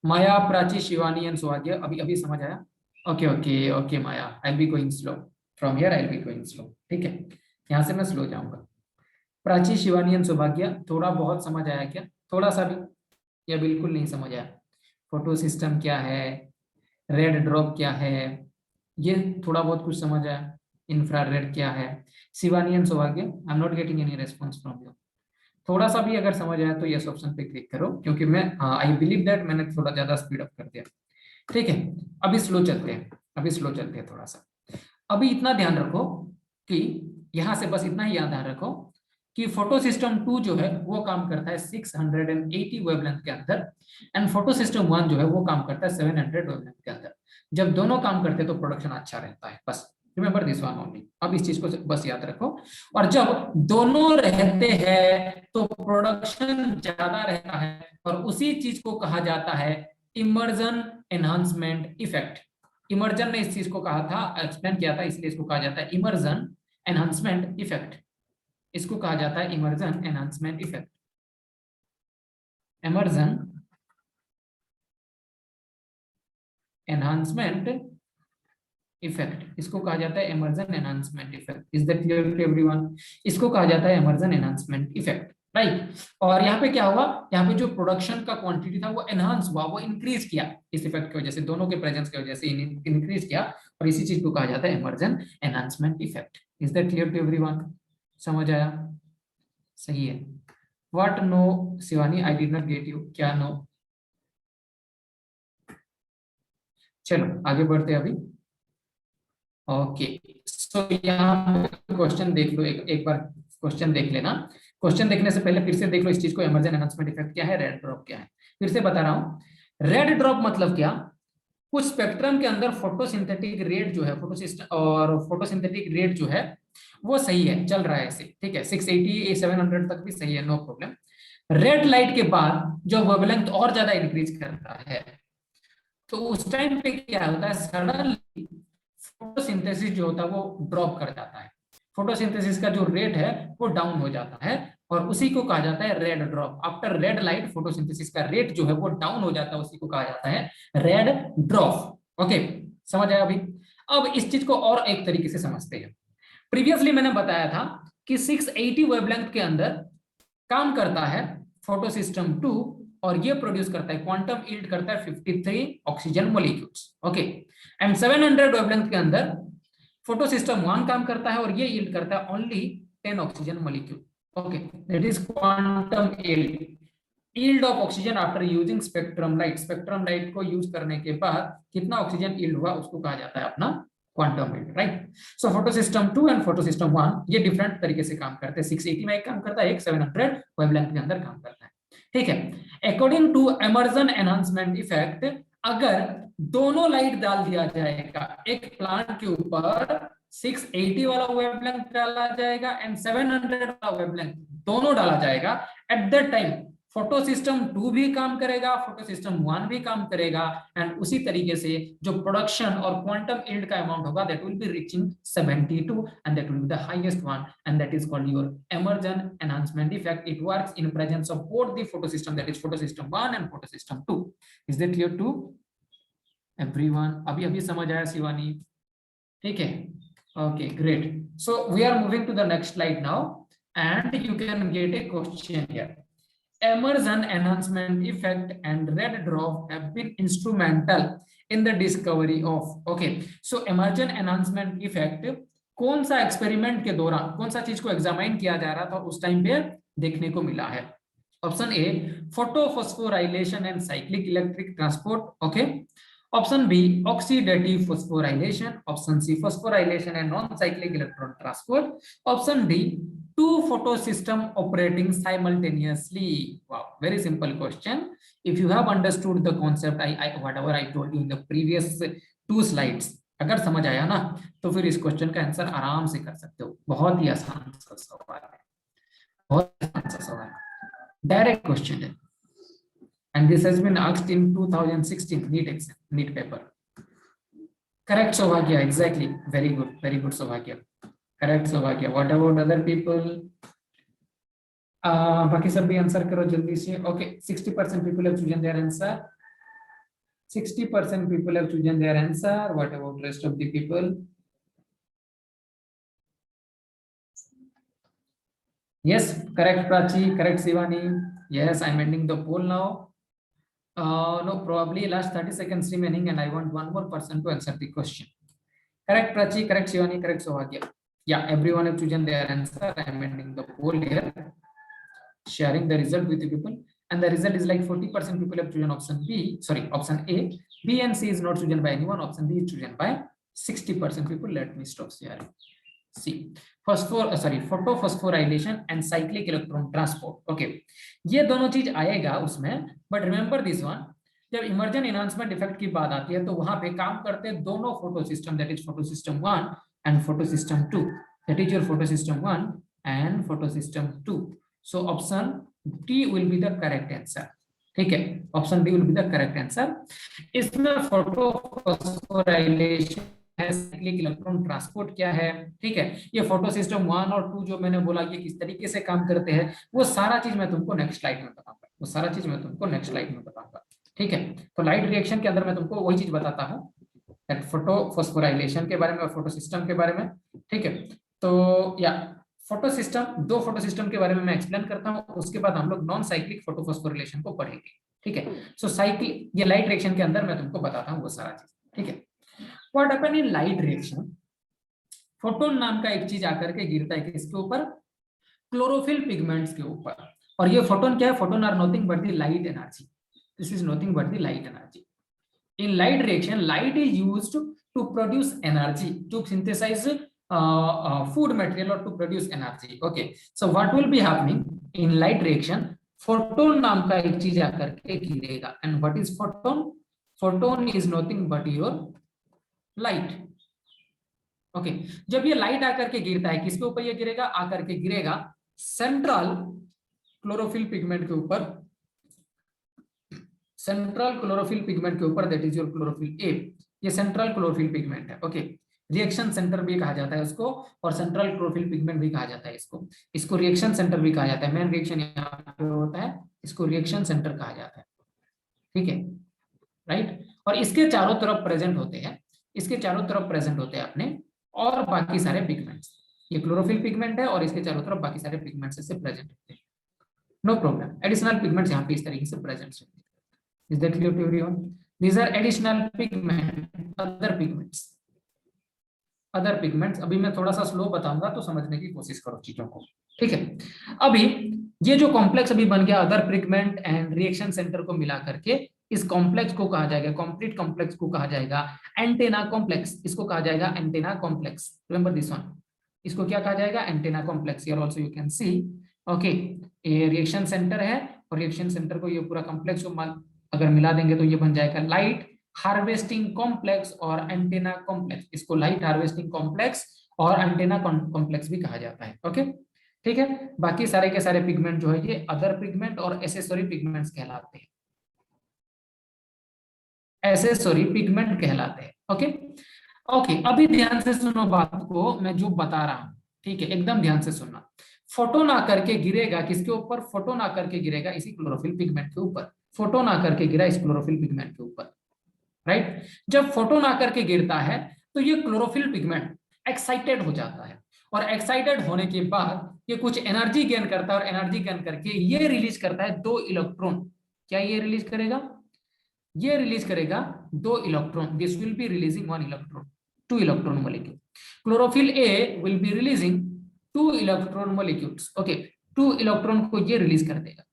Maya, Prachi, Shivani and Saubhagya, अभी समझ आया? Okay okay okay Maya, I will be going slow from here, I will be going slow, ठीक है, यहाँ से मैं स्लो जाऊंगा। प्राची, शिवानी एंड सौभाग्य, थोड़ा बहुत समझ आया क्या? थोड़ा सा भी, या बिल्कुल नहीं समझ आया? फोटो सिस्टम क्या है, रेड ड्रॉप क्या है, ये थोड़ा बहुत कुछ समझ आया? इंफ्रारेड क्या है? शिवानी एंड सौभाग्य, I am not getting any response from you. थोड़ा सा भी अगर समझ आया तो यस ऑप्शन पे क्लिक करो, क्योंकि मैं आई बिलीव दैट मैंने थोड़ा ज्यादा स्पीड अप कर दिया, ठीक है। अभी स्लो चलते हैं, अभी स्लो चलते हैं थोड़ा सा। अभी इतना ध्यान रखो कि यहां से बस इतना ही ध्यान रखो कि फोटो सिस्टम 2 जो है वो काम करता है 680 वेवलेंथ के अंदर, एंड फोटो सिस्टम 1 जो है वो काम करता है 700 वेवलेंथ के अंदर। जब दोनों काम करते हैं तो प्रोडक्शन अच्छा रहता है, बस रिमेंबर दिस वन ओनली। अब इस चीज को बस याद रखो। और जब दोनों रहते हैं तो प्रोडक्शन ज्यादा रहता है, और उसी चीज को कहा जाता है इमर्जन एनहांसमेंट इफेक्ट। इमर्जन ने इस चीज को कहा था, एक्सप्लेन किया था, इसलिए इसको कहा जाता है इमर्जन एनहांसमेंट इफेक्ट। इसको कहा जाता है Emerson enhancement effect. Emerson enhancement effect, इसको कहा जाता है Emerson enhancement effect. Is that clear to everyone? इसको कहा जाता है इमर्जन एनहांसमेंट इफेक्ट, राइट। और यहाँ पे क्या हुआ, यहाँ पे जो प्रोडक्शन का क्वांटिटी था वो एनहांस हुआ, वो इंक्रीज किया इस इफेक्ट की वजह से, दोनों के प्रेजेंस की वजह से इंक्रीज किया, और इसी चीज को कहा जाता है Emerson enhancement effect. Is that clear to everyone? समझ आया? सही है। What no Shivani, I did not get you, क्या नो? चलो आगे बढ़ते हैं अभी। ओके, सो यहाँ क्वेश्चन देख लो, एक बार क्वेश्चन देख लेना। क्वेश्चन देखने से पहले फिर से देख लो इस चीज को, इमर्जन एनहांसमेंट इफेक्ट क्या है, रेड ड्रॉप क्या है। फिर से बता रहा हूँ, रेड ड्रॉप मतलब क्या, कुछ स्पेक्ट्रम के अंदर फोटोसिंथेटिक रेट जो है, फोटोसिंथेटिक रेट जो है वो सही है, चल रहा है ऐसे, ठीक है, 680 700 तक भी सही है, नो प्रॉब्लम। रेड लाइट के बाद जो वेवलेंथ और ज्यादा इंक्रीज करता है, तो उस टाइम पे क्या होता है, सडनली फोटोसिंथेसिस जो होता है वो ड्रॉप कर जाता है, फोटोसिंथेसिस का जो रेट है वो डाउन हो जाता है, और उसी को कहा जाता है red drop. After red light photosynthesis का रेट जो है वो डाउन हो जाता है, उसी को कहा जाता है रेड ड्रॉप। ओके, समझ आया अभी? अब इस चीज को और एक तरीके से समझते हैं। प्रीवियसली मैंने बताया था कि 680 वेवलेंथ के अंदर काम करता है फोटो सिस्टम 2, और ये प्रोड्यूस करता है, क्वांटम यील्ड करता है 53 oxygen molecules. Okay, and 700 wavelength के अंदर फोटो सिस्टम 1 काम करता है, और ये यील्ड करता है only 10 oxygen molecule. Okay, that is quantum yield of oxygen after using spectrum light. Spectrum light को यूज करने के बाद कितना ऑक्सीजन यील्ड हुआ उसको कहा जाता है अपना quantum yield, right. So photo system 2 and photosystem 1 ये डिफरेंट तरीके से काम करते हैं। 680 में एक काम करता है, एक 700 वेवलेंथ के अंदर काम करता है, ठीक है। According to Emerson enhancement effect, अगर दोनों लाइट डाल दिया जाएगा एक प्लांट के ऊपर, 680 वाला वेवलेंथ डाला जाएगा एंड 700 वाला वेवलेंथ, दोनों डाला जाएगा, eight that time photo system 2 भी काम करेगा, फोटो सिस्टम 1 भी काम करेगा, एंड उसी तरीके से जो प्रोडक्शन और क्वांटम यील्ड का अमाउंट होगा that will be reaching 72, and that will be the highest one, and that is called your Emerson enhancement effect. It works in presence of both the photosystem, that is photosystem 1 and photosystem 2। Is that clear to everyone? अभी अभी समझ आया शिवानी? ठीक है, okay great. So we are moving to the next slide now, and you can get A question here. Emerson enhancement effect and red dwarf have been instrumental in the discovery of, okay, so emergent enhancement effect कौन सा एक्सपेरिमेंट के दौरान, कौन सा चीज को एग्जामाइन किया जा रहा था उस टाइम पे देखने को मिला है? Option A photophosphorylation and cyclic electric transport, okay. Option B oxidative phosphorylation, option C phosphorylation and non cyclic electron transport, option D two photo system operating simultaneously. Wow, very simple question. If you have understood the concept, whatever I told you in the previous 2 slides, अगर समझ आया ना तो फिर इस क्वेश्चन का आंसर आराम से कर सकते हो। बहुत ही आसान सा सवाल है, बहुत आसान सा सवाल, डायरेक्ट क्वेश्चन है, and this has been asked in 2016 NEET exam, NEET paper. Correct, Saubhagya, exactly, very good Saubhagya, correct Saubhagya. What about other people? बाकी सब भी आंसर करो जल्दी से। Okay, 60% people have chosen their answer. 60% people have chosen their answer. What about rest of the people? Yes, correct Prachi, correct Shivani. Yes, I'm ending the poll now. No, probably last 30 seconds remaining, and I want one more person to answer the question. Correct Prachi, correct Shivani, correct Saubhagya. Yeah, everyone have chosen their answer. I am ending the poll here, sharing the result with the people, and the result is like 40% people have chosen option B, sorry, option A. B and C is not chosen by anyone. Option D is chosen by 60% people. Let me stop sharing. C, photophosphorylation and cyclic electron transport. Okay, ये दोनों चीज आएगा उसमें, but remember this one. जब इमर्जन एनहांसमेंट इफेक्ट की बात आती है तो वहां पे काम करते हैं दोनों photo system, that is photosystem 1 and photosystem 2. That is your photosystem 1 and photosystem 2. So option D will be the correct answer. ठीक है, option D will be the correct answer. इसमें फोटोफॉस्फोराइलेशन है, साइक्लिक इलेक्ट्रॉन ट्रांसपोर्ट क्या है, ठीक है, ये फोटो सिस्टम 1 और 2 जो मैंने बोला ये किस तरीके से काम करते हैं, वो सारा चीज मैं तुमको नेक्स्ट स्लाइड में बताऊंगा, वो सारा चीज मैं तुमको नेक्स्ट स्लाइड में बताऊंगा, ठीक है। तो लाइट रिएक्शन के अंदर मैं तुमको वही चीज बताता हूँ, फोटोफॉस्फोराइलेशन के बारे में और फोटो सिस्टम के बारे में, ठीक है। तो या फोटो सिस्टम, दो फोटो सिस्टम के बारे में मैं एक्सप्लेन करता हूं, उसके बाद हम लोग नॉन साइक्लिक फोटोफॉस्फोरिलेशन को पढ़ेंगे, ठीक है। सो साइक्लिक, ये लाइट रिएक्शन के अंदर मैं तुमको बताता हूं वो सारा चीज, ठीक है। What happen in light reaction, photon नाम का एक चीज आकर के गिरता है किसके ऊपर, क्लोरोफिल पिगमेंट्स के ऊपर, और ये फोटोन क्या है, photon are nothing but the light energy, this is nothing but the light energy. In light reaction, light is used to produce energy, to synthesize food material or to produce energy. Okay, so what will be happening in light reaction? Photon नाम का एक चीज आकर के गिरेगा, and what is photon? Photon is nothing but your light. Okay, जब ये लाइट आकर के गिरता है, किसके ऊपर ये गिरेगा, आकर के गिरेगा सेंट्रल क्लोरोफिल पिगमेंट के ऊपर, सेंट्रल क्लोरोफिल पिगमेंट के ऊपर, that is your chlorophyll A, ये सेंट्रल क्लोरोफिल पिगमेंट है। ओके, रिएक्शन सेंटर भी कहा जाता है उसको, और सेंट्रल क्लोरोफिल पिगमेंट भी कहा जाता है इसको, इसको रिएक्शन सेंटर भी कहा जाता है, मेन रिएक्शन यहाँ पे होता है, इसको रिएक्शन सेंटर कहा जाता है, ठीक है, राइट। और इसके चारों तरफ प्रेजेंट होते हैं, इसके चारों तरफ प्रेजेंट होते हैं अपने और बाकी सारे पिगमेंट्स, ये क्लोरोफिल पिगमेंट है और इसके चारों तरफ बाकी सारे पिगमेंट्स इससे प्रेजेंट होते हैं, नो प्रॉब्लम। एडिशनल पिगमेंट्स यहाँ पे इस तरीके से प्रेजेंट होते हैं। Is that clear to everyone? These are additional pigment, other pigments. Other pigments, अभी मैं थोड़ा सा स्लो बताऊंगा तो समझने की कोशिश करो चीजों को, ठीक है। अभी ये जो कॉम्प्लेक्स अभी बन गया other pigment and reaction centre को मिला करके, इस कॉम्प्लेक्स को कहा जाएगा, कंप्लीट कॉम्प्लेक्स को कहा जाएगा एंटेना कॉम्प्लेक्स, इसको कहा जाएगा antenna complex, remember this one, इसको क्या कहा जाएगा, antenna complex. Here also you can see, okay, ये रिएक्शन सेंटर है और रिएक्शन सेंटर को ये पूरा कॉम्प्लेक्स को अगर मिला देंगे तो ये बन जाएगा लाइट हार्वेस्टिंग कॉम्प्लेक्स और एंटेना कॉम्प्लेक्स, इसको लाइट हार्वेस्टिंग कॉम्प्लेक्स और एंटेना कॉम्प्लेक्स भी कहा जाता है, ओके, ठीक है। बाकी सारे के सारे पिगमेंट जो है ये अदर पिगमेंट और एसेसरी पिगमेंट्स कहलाते हैं, एसेसरी पिगमेंट कहलाते हैं, ओके। ओके, अभी ध्यान से सुनो बात को मैं जो बता रहा हूं, ठीक है, एकदम ध्यान से सुनना। फोटोन आकर के गिरेगा किसके ऊपर, फोटोन आकर के गिरेगा इसी क्लोरोफिल पिगमेंट के ऊपर, फोटोन आकर के गिरा इस क्लोरोफिल पिगमेंट के ऊपर, राइट। जब फोटोन आकर के गिरता है तो ये क्लोरोफिल पिगमेंट एक्साइटेड हो जाता है, और एक्साइटेड होने के बाद ये कुछ एनर्जी गेन करता है, और एनर्जी गेन करके ये रिलीज करता है 2 इलेक्ट्रॉन। क्या ये रिलीज करेगा, ये रिलीज करेगा 2 electron, this will be releasing 1 electron, 2 electron molecule. Chlorophyll A will be releasing 2 electron molecules, okay, 2 electron को ये रिलीज कर देगा,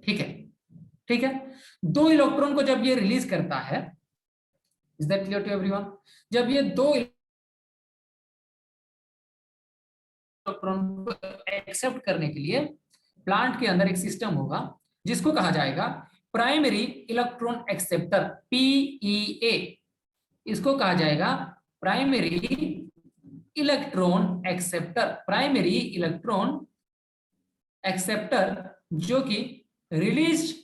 ठीक है, ठीक है। 2 इलेक्ट्रॉन को जब ये रिलीज करता है, is that clear to everyone, जब ये 2 इलेक्ट्रॉन को एक्सेप्ट करने के लिए प्लांट के अंदर एक सिस्टम होगा जिसको कहा जाएगा प्राइमरी इलेक्ट्रॉन एक्सेप्टर, पीईए, इसको कहा जाएगा primary electron acceptor, primary electron acceptor, जो कि रिलीज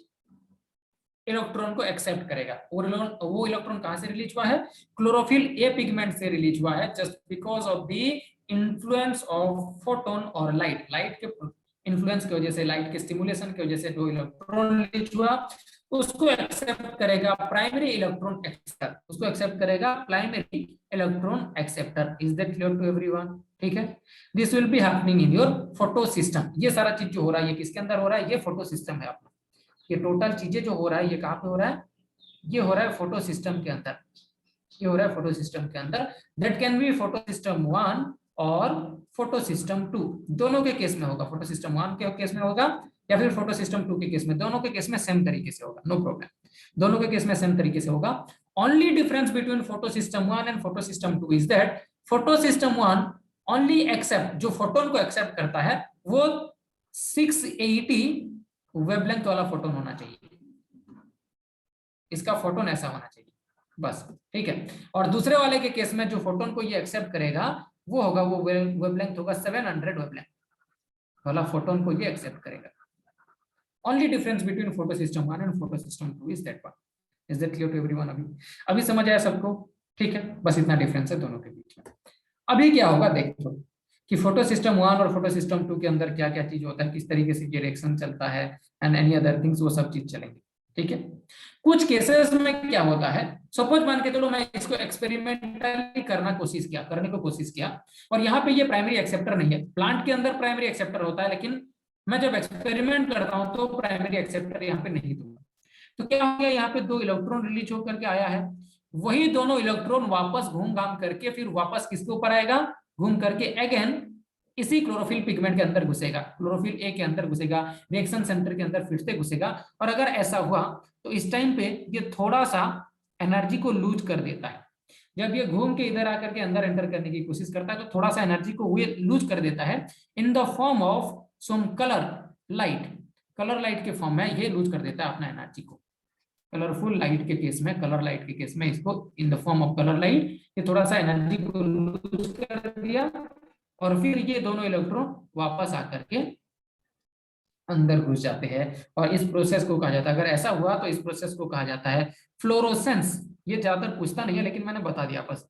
इलेक्ट्रॉन को एक्सेप्ट करेगा। वो इलेक्ट्रॉन कहां से रिलीज हुआ है, क्लोरोफिल ए पिगमेंट से रिलीज हुआ है, just because of the influence of photon और लाइट, लाइट के इन्फ्लुएंस की वजह से, लाइट के स्टिमुलेशन की वजह से 2 इलेक्ट्रॉन रिलीज हुआ, उसको एक्सेप्ट करेगा प्राइमरी इलेक्ट्रॉन एक्सेप्टर, उसको एक्सेप्ट करेगा primary electron acceptor. Is that clear to everyone, ठीक है। This will be happening in your photosystem. ये सारा चीज जो हो रहा है ये किसके अंदर हो रहा है, ये फोटो सिस्टम है अपना, ये टोटल चीजें जो हो रहा है ये कहां पे हो रहा है, ये हो रहा है फोटो सिस्टम के अंदर, ये हो रहा है फोटो सिस्टम के अंदर। That can be photo system 1 और फोटो सिस्टम 2, दोनों के केस में होगा, फोटो सिस्टम 1 के केस में होगा या फिर फोटो सिस्टम 2 के केस में, दोनों के केस में सेम तरीके से होगा, नो प्रॉब्लम, दोनों के केस में सेम तरीके से होगा। Only difference between photosystem 1 and photosystem 2 is that photosystem 1 only accept, जो फोटोन को एक्सेप्ट करता है वो 680 वेवलेंथ वाला फोटोन होना चाहिए, इसका फोटोन ऐसा होना चाहिए बस, ठीक है। और दूसरे वाले के केस में जो फोटोन को ये एक्सेप्ट करेगा वो होगा, वो वेवलेंथ होगा 700 वेवलेंथ वाला फोटोन को ये एक्सेप्ट करेगा। Only difference between photosystem 1 and photosystem 2 is that one. Is that clear to everyone? अभी समझ आया सबको? ठीक है, बस इतना डिफरेंस है दोनों के बीच में। अभी क्या होगा देखो कि फोटो सिस्टम 1 और फोटो सिस्टम 2 के अंदर क्या क्या चीज होता है, किस तरीके से ये रिएक्शन चलता है एंड एनी अदर थिंग्स, वो सब चीज चलेंगे। ठीक है, कुछ केसेस में क्या होता है, सपोज मान के चलो मैं इसको एक्सपेरिमेंटली करने को कोशिश किया, और यहाँ पे ये प्राइमरी एक्सेप्टर नहीं है। प्लांट के अंदर प्राइमरी एक्सेप्टर होता है, लेकिन मैं जब एक्सपेरिमेंट करता हूं तो प्राइमरी एक्सेप्टर यहाँ पे नहीं दूंगा। तो क्या हो गया, यहाँ पे 2 इलेक्ट्रॉन रिलीज होकर के आया है, वही दोनों इलेक्ट्रॉन वापस घूम घाम करके फिर वापस किसके ऊपर आएगा, घूम करके अगेन इसी क्लोरोफिल पिगमेंट के अंदर घुसेगा, क्लोरोफिल ए के अंदर घुसेगा, रिएक्शन सेंटर के अंदर फिर से घुसेगा। और अगर ऐसा हुआ तो इस टाइम पे ये थोड़ा सा एनर्जी को लूज कर देता है। जब ये घूम के इधर आकर के अंदर एंटर करने की कोशिश करता है तो थोड़ा सा एनर्जी को ये लूज कर देता है in the form of some colour light. Colour light के फॉर्म में ये लूज कर देता है अपना एनर्जी को। कलरफुल लाइट के केस में, कलर लाइट के केस में इसको in the form of colour light ये थोड़ा सा एनर्जी को लूज कर दिया, और फिर ये दोनों इलेक्ट्रॉन वापस आकर के अंदर घुस जाते हैं। और इस प्रोसेस को कहा जाता है, अगर ऐसा हुआ तो इस प्रोसेस को कहा जाता है फ्लोरोसेंस। ये ज्यादातर पूछता नहीं है, लेकिन मैंने बता दिया बस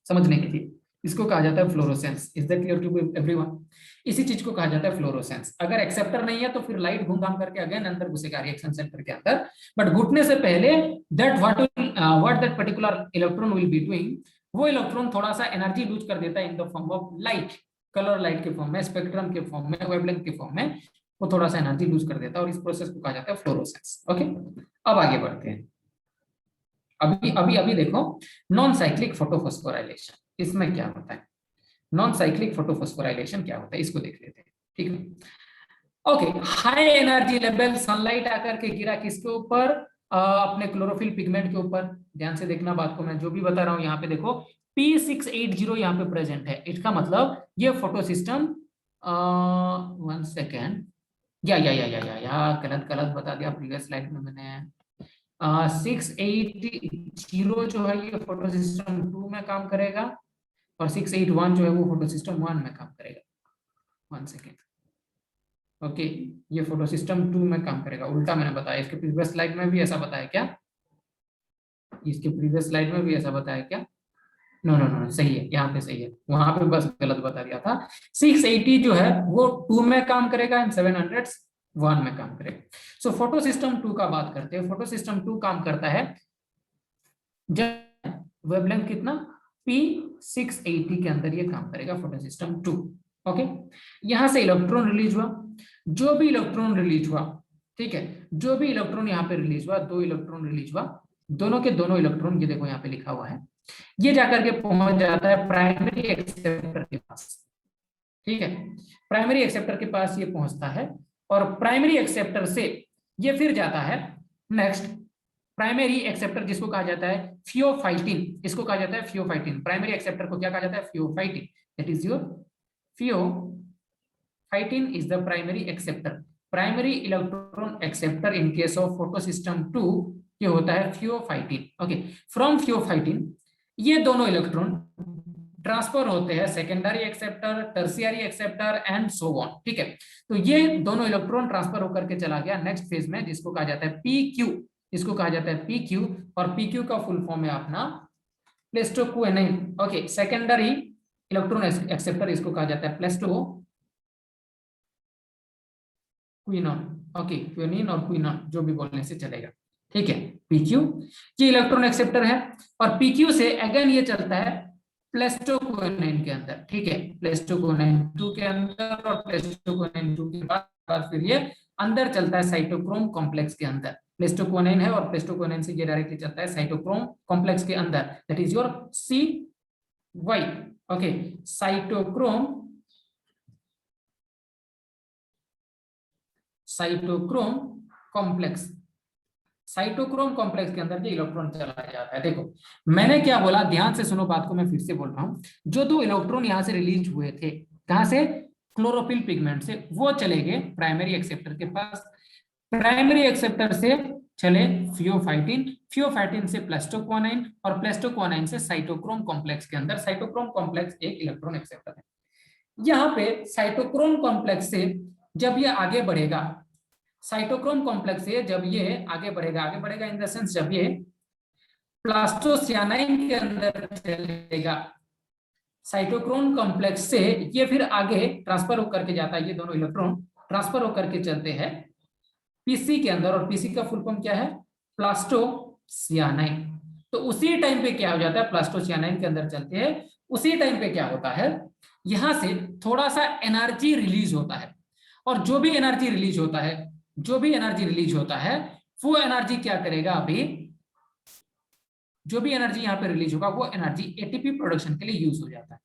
समझने के लिए। इसको कहा जाता है fluorescence. Is that clear to everyone? इसी चीज को कहा जाता है फ्लोरोसेंस। अगर एक्सेप्टर नहीं है तो फिर लाइट घूम घाम करके अगेन अंदर घुसेगा रिएक्शन सेंटर के अंदर, बट घुटने से पहले that what that particular electron will be doing, वो इलेक्ट्रॉन थोड़ा सा एनर्जी लूज कर देता है in the form of light, colour light के फॉर्म में, स्पेक्ट्रम के फॉर्म में, वेवलेंथ के फॉर्म में, वो थोड़ा सा एनर्जी लूज कर देता है, और इस प्रोसेस को कहा जाता है फ्लोरोसेंस। ओके, अब आगे बढ़ते हैं। अभी अभी अभी देखो नॉन साइक्लिक फोटोफॉस्फोराइलेशन, इसमें क्या होता है? नॉन साइक्लिक फोटोफॉस्फोराइलेशन क्या होता है इसको देख लेते हैं। ठीक है, okay. High energy level sunlight आकर के गिरा किसके ऊपर? अपने क्लोरोफिल पिगमेंट के ऊपर। ध्यान से देखना बात को, मैं जो भी बता रहा हूं यहाँ पे देखो P680 यहाँ पे प्रेजेंट है। इसका मतलब ये फोटो सिस्टम 1 सेकेंड, या गलत बता दिया प्रीवियस स्लाइड में मैंने। 680 जो है ये फोटो सिस्टम 2 में काम करेगा, और 681 जो है वो फोटो सिस्टम 1 में काम करेगा। 1 सेकेंड, ओके। ये फोटो सिस्टम 2 में काम करेगा, उल्टा मैंने बताया। इसके प्रीवियस स्लाइड में भी ऐसा बताया क्या? इसके प्रीवियस स्लाइड में भी ऐसा बताया क्या? नो, सही है, यहाँ पे सही है, वहां पे बस गलत बता दिया था। 680 जो है वो 2 में काम करेगा एंड 700 1 में काम करेगा। सो फोटो सिस्टम 2 का बात करते हैं। फोटो सिस्टम 2 काम करता है जब वेवलेंथ कितना P680 के अंदर ये काम करेगा फोटो सिस्टम 2। ओके, यहां से इलेक्ट्रॉन रिलीज हुआ, जो भी इलेक्ट्रॉन रिलीज हुआ, ठीक है, जो भी इलेक्ट्रॉन यहाँ पे रिलीज हुआ, 2 इलेक्ट्रॉन रिलीज हुआ, दोनों के दोनों इलेक्ट्रॉन, ये देखो यहाँ पे लिखा हुआ है, ये जाकर के पहुंच जाता है प्राइमरी एक्सेप्टर के पास। ठीक है, प्राइमरी एक्सेप्टर के पास ये पहुंचता है, और प्राइमरी एक्सेप्टर से ये फिर जाता है नेक्स्ट प्राइमरी एक्सेप्टर, जिसको कहा जाता है फियोफाइटिन। इसको कहा जाता है फियोफाइटिन। प्राइमरी एक्सेप्टर को क्या कहा जाता है? Pheophytin. That is your pheophytin is the primary acceptor. Primary electron acceptor in case of photo system 2 ये होता है फियोफाइटिन। ओके, फ्रॉम फियोफाइटिन ये दोनों इलेक्ट्रॉन ट्रांसफर होते हैं secondary acceptor, tertiary acceptor and so on. ठीक है, तो ये दोनों इलेक्ट्रॉन ट्रांसफर होकर के चला गया नेक्स्ट फेज में, जिसको कहा जाता है PQ। इसको कहा जाता है PQ, और PQ का फुल फॉर्म है अपना प्लेस्टोक्विनाइन। ओके, सेकेंडरी इलेक्ट्रॉन एक्सेप्टर इसको कहा जाता है प्लेस्टोक्विनोन। ओके, क्विनिन और क्विनोन जो भी बोलने से चलेगा। ठीक है, PQ ये इलेक्ट्रॉन एक्सेप्टर है, और PQ से अगेन ये चलता है प्लेस्टोक्विनाइन के अंदर। ठीक है, प्लेस्टोक्विनाइन 2 के अंदर, और प्लेस्टोक्विनाइन 2 के बाद फिर ये अंदर चलता है साइटोक्रोम कॉम्प्लेक्स के अंदर। प्लेस्टोक्विनाइन है, और प्लेस्टोक्विनाइन से ये डायरेक्टली चलता है साइटोक्रोम कॉम्प्लेक्स के अंदर, that is your CY। Okay, cytochrome complex, cytochrome complex के अंदर ये इलेक्ट्रॉन चला जाता है। देखो मैंने क्या बोला, ध्यान से सुनो बात को, मैं फिर से बोल रहा हूं। जो 2 इलेक्ट्रॉन यहां से रिलीज हुए थे, कहां से? क्लोरोफिल पिगमेंट से, वो चले गए प्राइमरी एक्सेप्टर के पास। प्राइमरी एक्सेप्टर से चले फियोफाइटिन से प्लास्टोक्वानाइन और प्लास्टोक्वानाइन से साइटोक्रोम कॉम्प्लेक्स के अंदर। साइटोक्रोम कॉम्प्लेक्स एक इलेक्ट्रॉन एक्सेप्टर है। यहाँ पे साइटोक्रोम कॉम्प्लेक्स से जब ये आगे बढ़ेगा, साइटोक्रोम कॉम्प्लेक्स से जब ये आगे बढ़ेगा इन द सेंस जब ये प्लास्टोसियानाइन के अंदर चलेगा, साइटोक्रोम कॉम्प्लेक्स से ये फिर आगे ट्रांसफर होकर के जाता है, ये दोनों इलेक्ट्रॉन ट्रांसफर होकर के चलते हैं पीसी के अंदर, और पीसी का फुल फॉर्म क्या है, प्लास्टोसियानाइन। तो उसी टाइम पे क्या हो जाता है, प्लास्टोसियानाइन के अंदर चलते हैं, उसी टाइम पे क्या होता है, यहां से थोड़ा सा एनर्जी रिलीज होता है, और जो भी एनर्जी रिलीज होता है, वो एनर्जी क्या करेगा, अभी जो भी एनर्जी यहाँ पे रिलीज होगा वो एनर्जी एटीपी प्रोडक्शन के लिए यूज हो जाता है।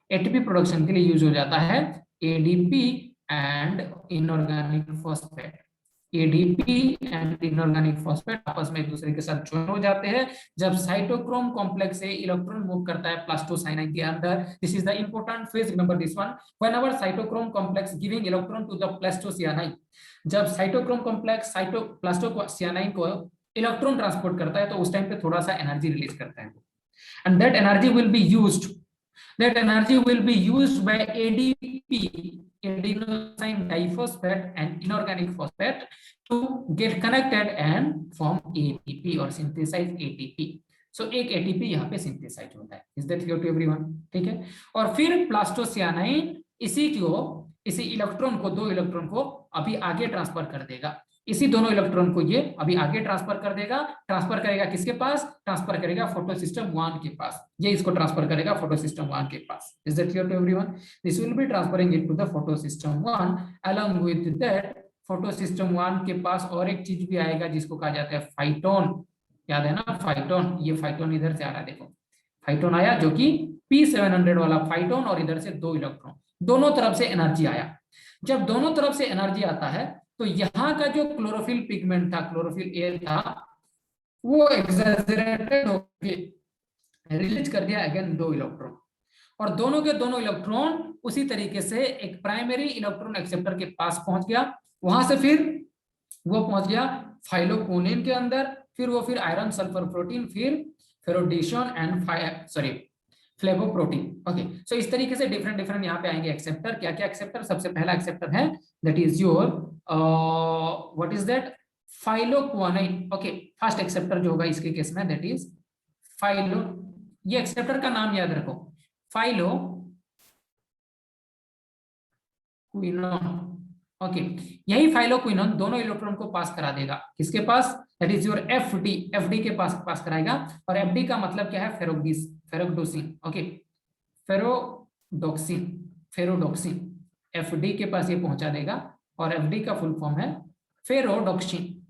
एटीपी प्रोडक्शन के लिए यूज हो जाता है ADP and inorganic phosphate. ADP and inorganic phosphate आपस में एक दूसरे के साथ ज्वाइन हो जाते हैं जब साइटोक्रोम कॉम्प्लेक्स से इलेक्ट्रॉन मूव करता है प्लास्टोसाइनाइन के अंदर। This is the important phase, remember this one. Whenever cytochrome complex giving electron to the plastocyanin, जब साइटोक्रोम कॉम्प्लेक्स प्लास्टोसियानाइन को इलेक्ट्रॉन ट्रांसपोर्ट करता है तो उस टाइम पे थोड़ा सा एनर्जी रिलीज करता है, and that energy will be used, by ADP, adenosine diphosphate and inorganic phosphate to get connected and form ATP or synthesize ATP. So एक ATP यहाँ पे synthesize होता है। Is that clear to everyone? ठीक है। और फिर प्लास्टोसियानाइन इसी इलेक्ट्रॉन को, दो इलेक्ट्रॉन को अभी आगे ट्रांसफर कर देगा, इसी दोनों इलेक्ट्रॉन को ये अभी आगे ट्रांसफर कर देगा। ट्रांसफर करेगा किसके पास, ट्रांसफर करेगा फोटोसिस्टम 1 के पास, ये इसको ट्रांसफर करेगा फोटोसिस्टम 1 के पास। Is that clear to everyone? This will be transferring it to the photosystem 1। Along with that photosystem 1 के पास और एक चीज भी आएगा जिसको कहा जाता है फाइटोन। याद है ना फाइटोन, ये फाइटोन इधर से आ रहा है, देखो फाइटोन आया जो कि P700 वाला फाइटोन, और इधर से दो इलेक्ट्रॉन, दोनों तरफ से एनर्जी आया। जब दोनों तरफ से एनर्जी आता है तो यहाँ का जो क्लोरोफिल पिगमेंट था, क्लोरोफिल ए था, वो एक्सैजरेटेड होकर रिलीज कर दिया अगेन दो इलेक्ट्रॉन, और दोनों के दोनों इलेक्ट्रॉन उसी तरीके से एक प्राइमरी इलेक्ट्रॉन एक्सेप्टर के पास पहुंच गया। वहां से फिर वो पहुंच गया फाइलोकोनिन के अंदर, फिर आयरन सल्फर प्रोटीन, फिर फेरोडिशन एंड फ्लेवोप्रोटीन। ओके, सो इस तरीके से डिफरेंट यहाँ पे आएंगे एक्सेप्टर। क्या क्या एक्सेप्टर? सबसे पहला एक्सेप्टर है that is your what is that, phylloquinone. Okay, first acceptor जो होगा इसके केस में दैट इज फाइलो, ये एक्सेप्टर का नाम याद रखो, फाइलोक्विनोन। ओके, यही फाइलोक्विनोन दोनों इलेक्ट्रॉन को पास करा देगा किसके पास, दैट इज योर एफडी के पास कराएगा। और एफडी का मतलब क्या है, फेरोडोक्सिन। ओके, फेरोडोक्सिन एफडी के पास ये पहुंचा देगा, और एफडी का फुल फॉर्म है फेरोडोक्सिन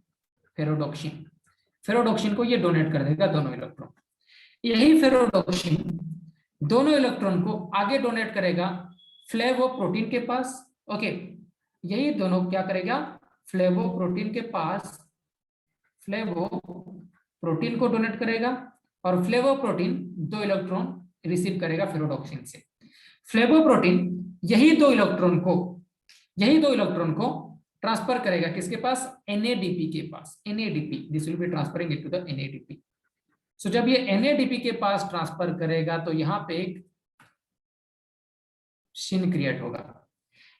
को ये डोनेट कर देगा दोनों इलेक्ट्रॉन। यही फेरोडोक्सिन दोनों इलेक्ट्रॉन को आगे डोनेट करेगा फ्लेवोप्रोटीन के पास। ओके, यही दोनों क्या करेगा, फ्लेवोप्रोटीन के पास फ्लेवोप्रोटीन को डोनेट करेगा, और फ्लेवोप्रोटीन दो इलेक्ट्रॉन रिसीव करेगा फेरोडोक्सिन से। फ्लेवोप्रोटीन यही दो इलेक्ट्रॉन को ट्रांसफर करेगा किसके पास, NADP के पास। NADP, this will be transferring it to the NADP। So जब ये NADP के पास ट्रांसफर करेगा तो यहाँ पे एक शिन क्रिएट होगा।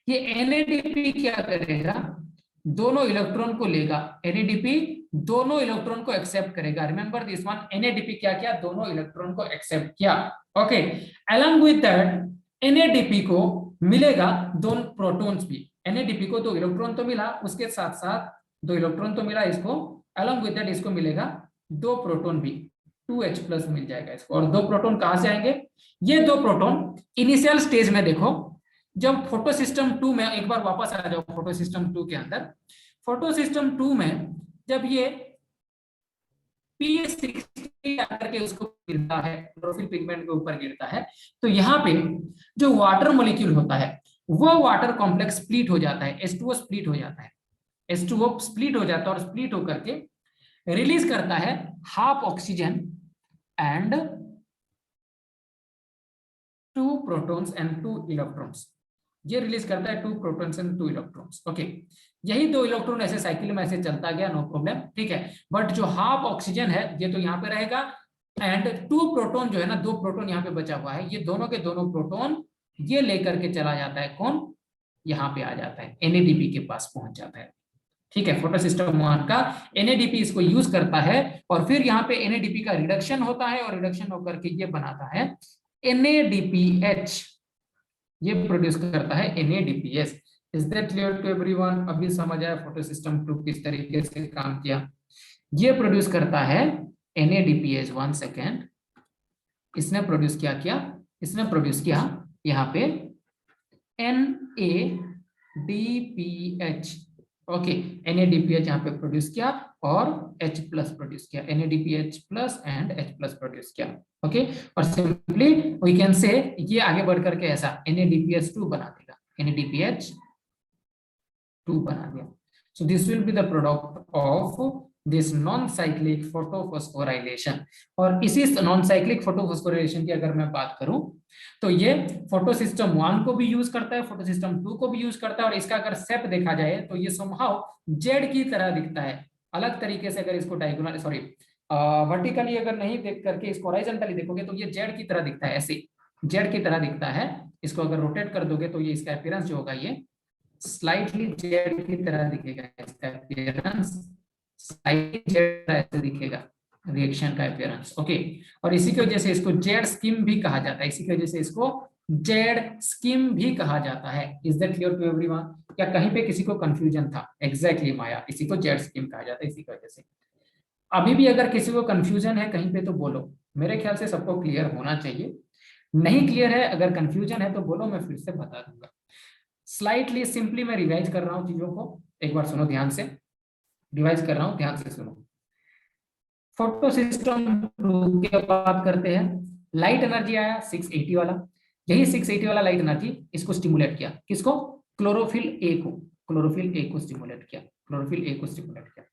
ये NADP क्या करेगा, दोनों इलेक्ट्रॉन को लेगा, NADP दोनों इलेक्ट्रॉन को एक्सेप्ट करेगा। रिमेंबर दिस वन, NADP क्या किया, दोनों इलेक्ट्रॉन को एक्सेप्ट किया। Okay, along with that NADP को मिलेगा दोनों प्रोटॉन्स भी। NADP को दो इलेक्ट्रॉन तो मिला, उसके साथ साथ दो इलेक्ट्रॉन तो मिला इसको, अलोंग विद दैट इसको मिलेगा दो प्रोटॉन भी, 2H+ मिल जाएगा इसको। और दो प्रोटॉन कहां से आएंगे, ये दो प्रोटॉन इनिशियल स्टेज में देखो, जब फोटोसिस्टम 2 में, एक बार वापस आ जाओ फोटोसिस्टम 2 के अंदर, फोटोसिस्टम 2 में जब ये P60 आकर के उसको गिरता है, क्लोरोफिल पिगमेंट के ऊपर गिरता है, तो यहाँ पे जो वाटर मॉलिक्यूल होता है वो वाटर कॉम्प्लेक्स स्प्लिट हो जाता है, H2O स्प्लिट हो जाता है, H2O स्प्लिट हो जाता है, और स्प्लिट होकर के रिलीज करता है half oxygen and 2 protons and 2 electrons. ये रिलीज करता है 2 प्रोटॉन्स एंड 2 इलेक्ट्रॉन्स। ओके, यही 2 इलेक्ट्रॉन ऐसे साइकिल में ऐसे चलता गया, नो प्रॉब्लम, ठीक है। बट जो हाफ ऑक्सीजन है ये तो यहाँ पे रहेगा, एंड 2 प्रोटॉन जो है ना, 2 प्रोटॉन यहाँ पे बचा हुआ है, ये दोनों के दोनों प्रोटॉन ये लेकर के चला जाता है, कौन, यहाँ पे आ जाता है, NADP के पास पहुंच जाता है, ठीक है। फोटो सिस्टम 1 का NADP इसको यूज करता है, और फिर यहाँ पे NADP का रिडक्शन होता है, और रिडक्शन होकर के ये बनाता है NADPH, ये प्रोड्यूस करता है NADPH। Is that clear to everyone? अभी समझ आया फोटो सिस्टम 2 किस तरीके से काम किया। ये प्रोड्यूस करता है NADPH, 1 सेकेंड, इसने प्रोड्यूस किया, इसने प्रोड्यूस किया यहाँ पे NADPH, ओके, NADPH यहाँ पे प्रोड्यूस किया, और H प्लस प्रोड्यूस किया, NADPH plus and H plus produce किया, ओके। और सिंपली वी कैन से ये आगे बढ़ करके ऐसा NADPH2 बना देगा, NADPH2 बना दिया। So this will be the product of this non-cyclic photophosphorylations। और इसी non-cyclic photophosphorylations की अगर मैं बात करूं तो ये फोटो सिस्टम 1 को भी यूज करता है, फोटो सिस्टम 2 को भी यूज करता है, और इसका अगर शेप देखा जाए तो ये somehow जेड की तरह दिखता है। अलग तरीके से अगर इसको डायगोनल सॉरी वर्टिकली अगर नहीं देख करके इसको हॉरिजॉन्टली देखोगे तो ये जेड की तरह दिखता है, ऐसे जेड की तरह दिखता है। इसको अगर रोटेट कर दोगे तो ये इसका अपीयरेंस जो होगा ये स्लाइटली जेड की तरह दिखेगा, इसका अपीयरेंस स्लाइटली जेड ऐसे दिखेगा, रिएक्शन का अपीयरेंस, ओके। और इसी की वजह से इसको जेड स्कीम भी कहा जाता है, इसी की वजह से इसको जेड स्कीम भी कहा जाता है। Is that clear to everyone? क्या कहीं पे किसी को कंफ्यूजन था? एग्जैक्टली माया, इसी को जेड स्कीम कहा जाता है, इसी की वजह से। अभी भी अगर किसी को कंफ्यूजन है कहीं पे तो बोलो, मेरे ख्याल से सबको क्लियर होना चाहिए। नहीं क्लियर है, अगर कंफ्यूजन है तो बोलो, मैं फिर से बता दूंगा। स्लाइटली सिंपली मैं रिवाइज कर रहा हूं चीजों को, एक बार सुनो ध्यान से, रिवाइज कर रहा हूं, ध्यान से सुनो। फोटो सिस्टम की बात करते हैं, लाइट एनर्जी आया 680 वाला, यही 680 वाला लाइट एनर्जी इसको स्टिमुलेट किया, किसको? क्लोरोफिल ए को, क्लोरोफिल ए को स्टिमुलेट किया, क्लोरोफिल ए को स्टिमुलेट किया।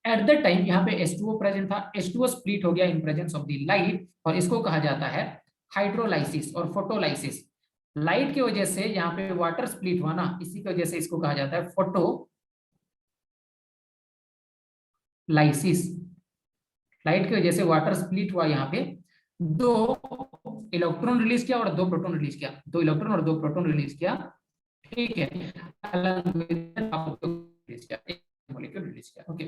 एट द टाइम यहाँ पे H2O प्रेजेंट था, H2O स्प्लिट हो गया इन प्रेजेंस ऑफ द लाइट, और इसको कहा जाता है हाइड्रोलाइसिस और फोटोलाइसिस। लाइट की वजह से यहाँ पे वाटर स्प्लिट हुआ ना, इसी की वजह से इसको कहा जाता है फोटोलाइसिस। लाइट की वजह से वाटर स्प्लिट हुआ, यहाँ पे 2 इलेक्ट्रॉन रिलीज किया और 2 प्रोटॉन रिलीज किया, 2 इलेक्ट्रॉन और 2 प्रोटॉन रिलीज किया, ठीक है, मॉलिक्यूल रिलीज किया, ओके।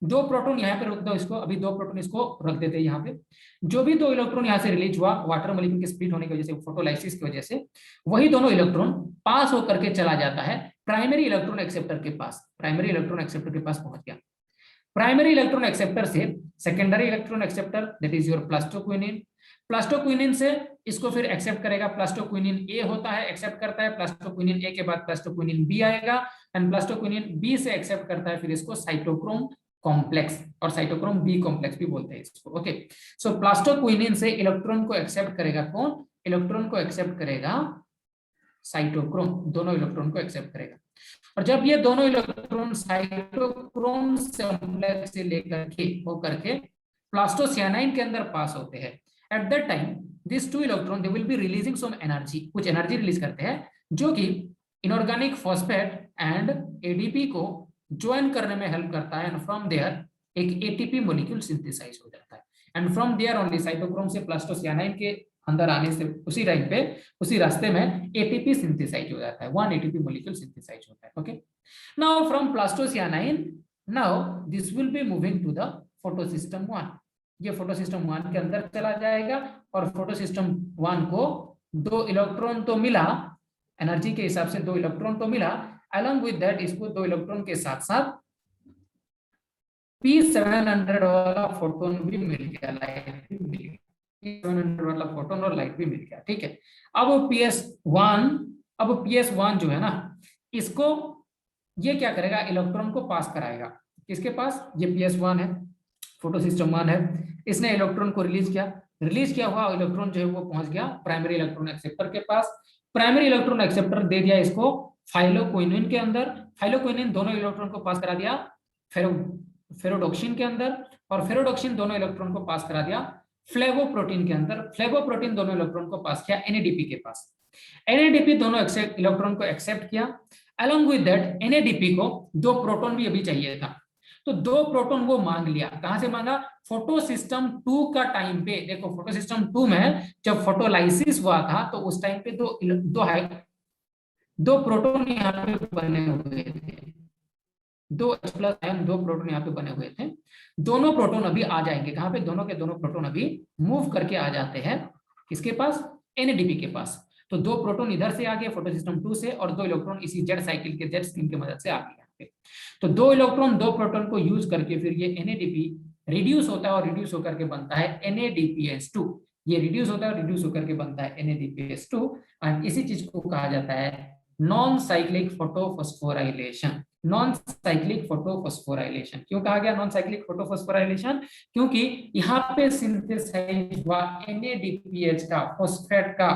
2 प्रोटॉन यहाँ पे रख दो इसको, अभी 2 प्रोटॉन इसको रख देते हैं यहाँ पे। जो भी 2 इलेक्ट्रॉन यहाँ से रिलीज हुआ वाटर मॉलिक्यूल के स्प्लिट होने की वजह से, फोटोलाइसिस की वजह से, वही दोनों इलेक्ट्रॉन पास होकर के चला जाता है प्राइमरी इलेक्ट्रॉन एक्सेप्टर के पास, प्राइमरी इलेक्ट्रॉन एक्सेप्टर के पास पहुंच गया। प्राइमरी इलेक्ट्रॉन एक्सेप्टर से secondary electron acceptor, that is your plastoquinone, plastoquinone से इसको फिर एक्सेप्ट करेगा, प्लास्टोक्विनिन ए होता है, एक्सेप्ट करता है, प्लास्टोक्विनिन ए के बाद प्लास्टोक्विनिन बी आएगा, एंड प्लास्टोक्विनिन बी से एक्सेप्ट करता है फिर इसको साइटोक्रोम कॉम्प्लेक्स, और साइटोक्रोम बी कॉम्प्लेक्स भी बोलते हैं इसको, ओके। सो प्लास्टोक्विनिन से इलेक्ट्रॉन को एक्सेप्ट करेगा कौन? इलेक्ट्रॉन को एक्सेप्ट करेगा साइटोक्रोम, दोनों इलेक्ट्रॉन को एक्सेप्ट करेगा। और जब ये दोनों इलेक्ट्रॉन साइटोक्रोम कॉम्प्लेक्स से लेकर के होकर के प्लास्टोसियानाइन के अंदर पास होते हैं, at that time this 2 electron they will be releasing some energy, कुछ एनर्जी रिलीज करते हैं, जो कि इनऑर्गेनिक फॉस्फेट एंड एडीपी को ज्वाइन करने में हेल्प करता है, एंड फ्रॉम देयर एक एटीपी मॉलिक्यूल सिंथेसाइज हो जाता है, and from there only cytochrome से प्लास्टोसियानाइन के अंदर आने से उसी टाइम पे उसी रास्ते में एटीपी सिंथेसाइज हो जाता है, 1 एटीपी मॉलिक्यूल सिंथेसाइज होता है, okay. Now from plastocyanin, now this will be moving to the photosystem 1, ये फोटोसिस्टम 1 के अंदर चला जाएगा, और फोटोसिस्टम 1 को 2 इलेक्ट्रॉन तो मिला, एनर्जी के हिसाब से 2 इलेक्ट्रॉन तो मिला, along with that इसको 2 इलेक्ट्रॉन के साथ साथ P700 वाला फोटोन भी मिल गया, लाइट भी मिल गया, P700 वाला फोटोन और लाइट भी मिल गया, ठीक है। अब PS1 जो है ना, इसको ये क्या करेगा? इलेक्ट्रॉन को पास कराएगा, किसके पास? ये PS1 है, फोटो सिस्टम 1 है, इसने इलेक्ट्रॉन को रिलीज किया, रिलीज किया हुआ इलेक्ट्रॉन जो है वो पहुंच गया प्राइमरी इलेक्ट्रॉन एक्सेप्टर के पास, प्राइमरी इलेक्ट्रॉन एक्सेप्टर दे दिया इसको फाइलोक्विनिन के अंदर, फाइलोक्विनिन दोनों इलेक्ट्रॉन को पास करा दिया फेरोडोक्सिन के अंदर, और फेरोडोक्सिन दोनों इलेक्ट्रॉन को पास करा दिया फ्लेवोप्रोटीन के अंदर, फ्लेवोप्रोटीन दोनों इलेक्ट्रॉन को पास किया NADP के पास, NADP दोनों इलेक्ट्रॉन को एक्सेप्ट किया, Along with that NADP को 2 प्रोटॉन भी अभी चाहिए था, तो 2 प्रोटॉन वो मांग लिया। कहां से मांगा? फोटो सिस्टम 2 का टाइम पे। देखो फोटो सिस्टम 2 में जब फोटोलाइसिस हुआ था तो उस टाइम पे दो प्रोटॉन यहाँ पे बने हुए थे, 2 H प्लस आयन 2 प्रोटॉन यहाँ पे बने हुए थे। दोनों प्रोटॉन अभी आ जाएंगे कहां पे? दोनों के दोनों प्रोटॉन अभी मूव करके आ जाते हैं किसके पास? NADP के पास। तो 2 प्रोटॉन इधर से आ गए फोटो सिस्टम 2 से, और 2 इलेक्ट्रॉन इसी जेड साइकिल के जेड स्ट्रीम की मदद से आ गए यहाँ पे। तो 2 इलेक्ट्रॉन 2 प्रोटॉन को यूज करके फिर ये NADP रिड्यूस होता है, और रिड्यूस होकर के बनता है NADPS2। ये रिड्यूस होता है, रिड्यूस होकर के बनता है NADPS2, एंड इसी चीज को कहा जाता है non cyclic photophosphorylation. Non cyclic photophosphorylation क्यों कहा गया नॉन साइक्लिक फोटोफॉस्फोराइलेशन? क्योंकि यहाँ पे सिंथेसाइज हुआ NADPH का, फॉस्फेट का,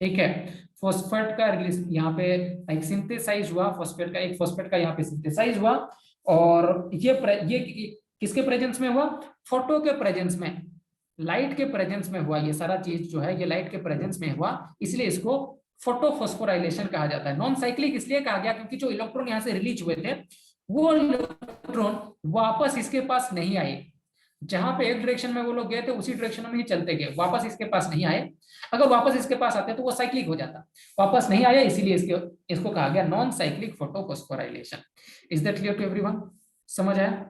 ठीक है, फॉस्फेट का रिलीज यहाँ पे एक सिंथेसाइज हुआ, फॉस्फेट का, एक फॉस्फेट का यहाँ पे सिंथेसाइज हुआ, और ये किसके प्रेजेंस में हुआ? फोटो के प्रेजेंस में, लाइट के प्रेजेंस में हुआ। ये सारा चीज जो है ये लाइट के प्रेजेंस में हुआ, इसलिए इसको फोटोफॉस्फोराइलेशन कहा जाता है। नॉन साइक्लिक इसलिए कहा गया क्योंकि जो इलेक्ट्रॉन यहाँ से रिलीज हुए थे वो इलेक्ट्रॉन वापस इसके पास नहीं आए। जहां पे एक डायरेक्शन में वो लोग गए थे उसी डायरेक्शन में ही चलते गए, वापस इसके पास नहीं आए। अगर वापस इसके पास आते तो वो साइक्लिक हो जाता, वापस नहीं आया, इसीलिए इसको कहा गया non cyclic photophosphorylation. Is that clear to everyone? समझ आया?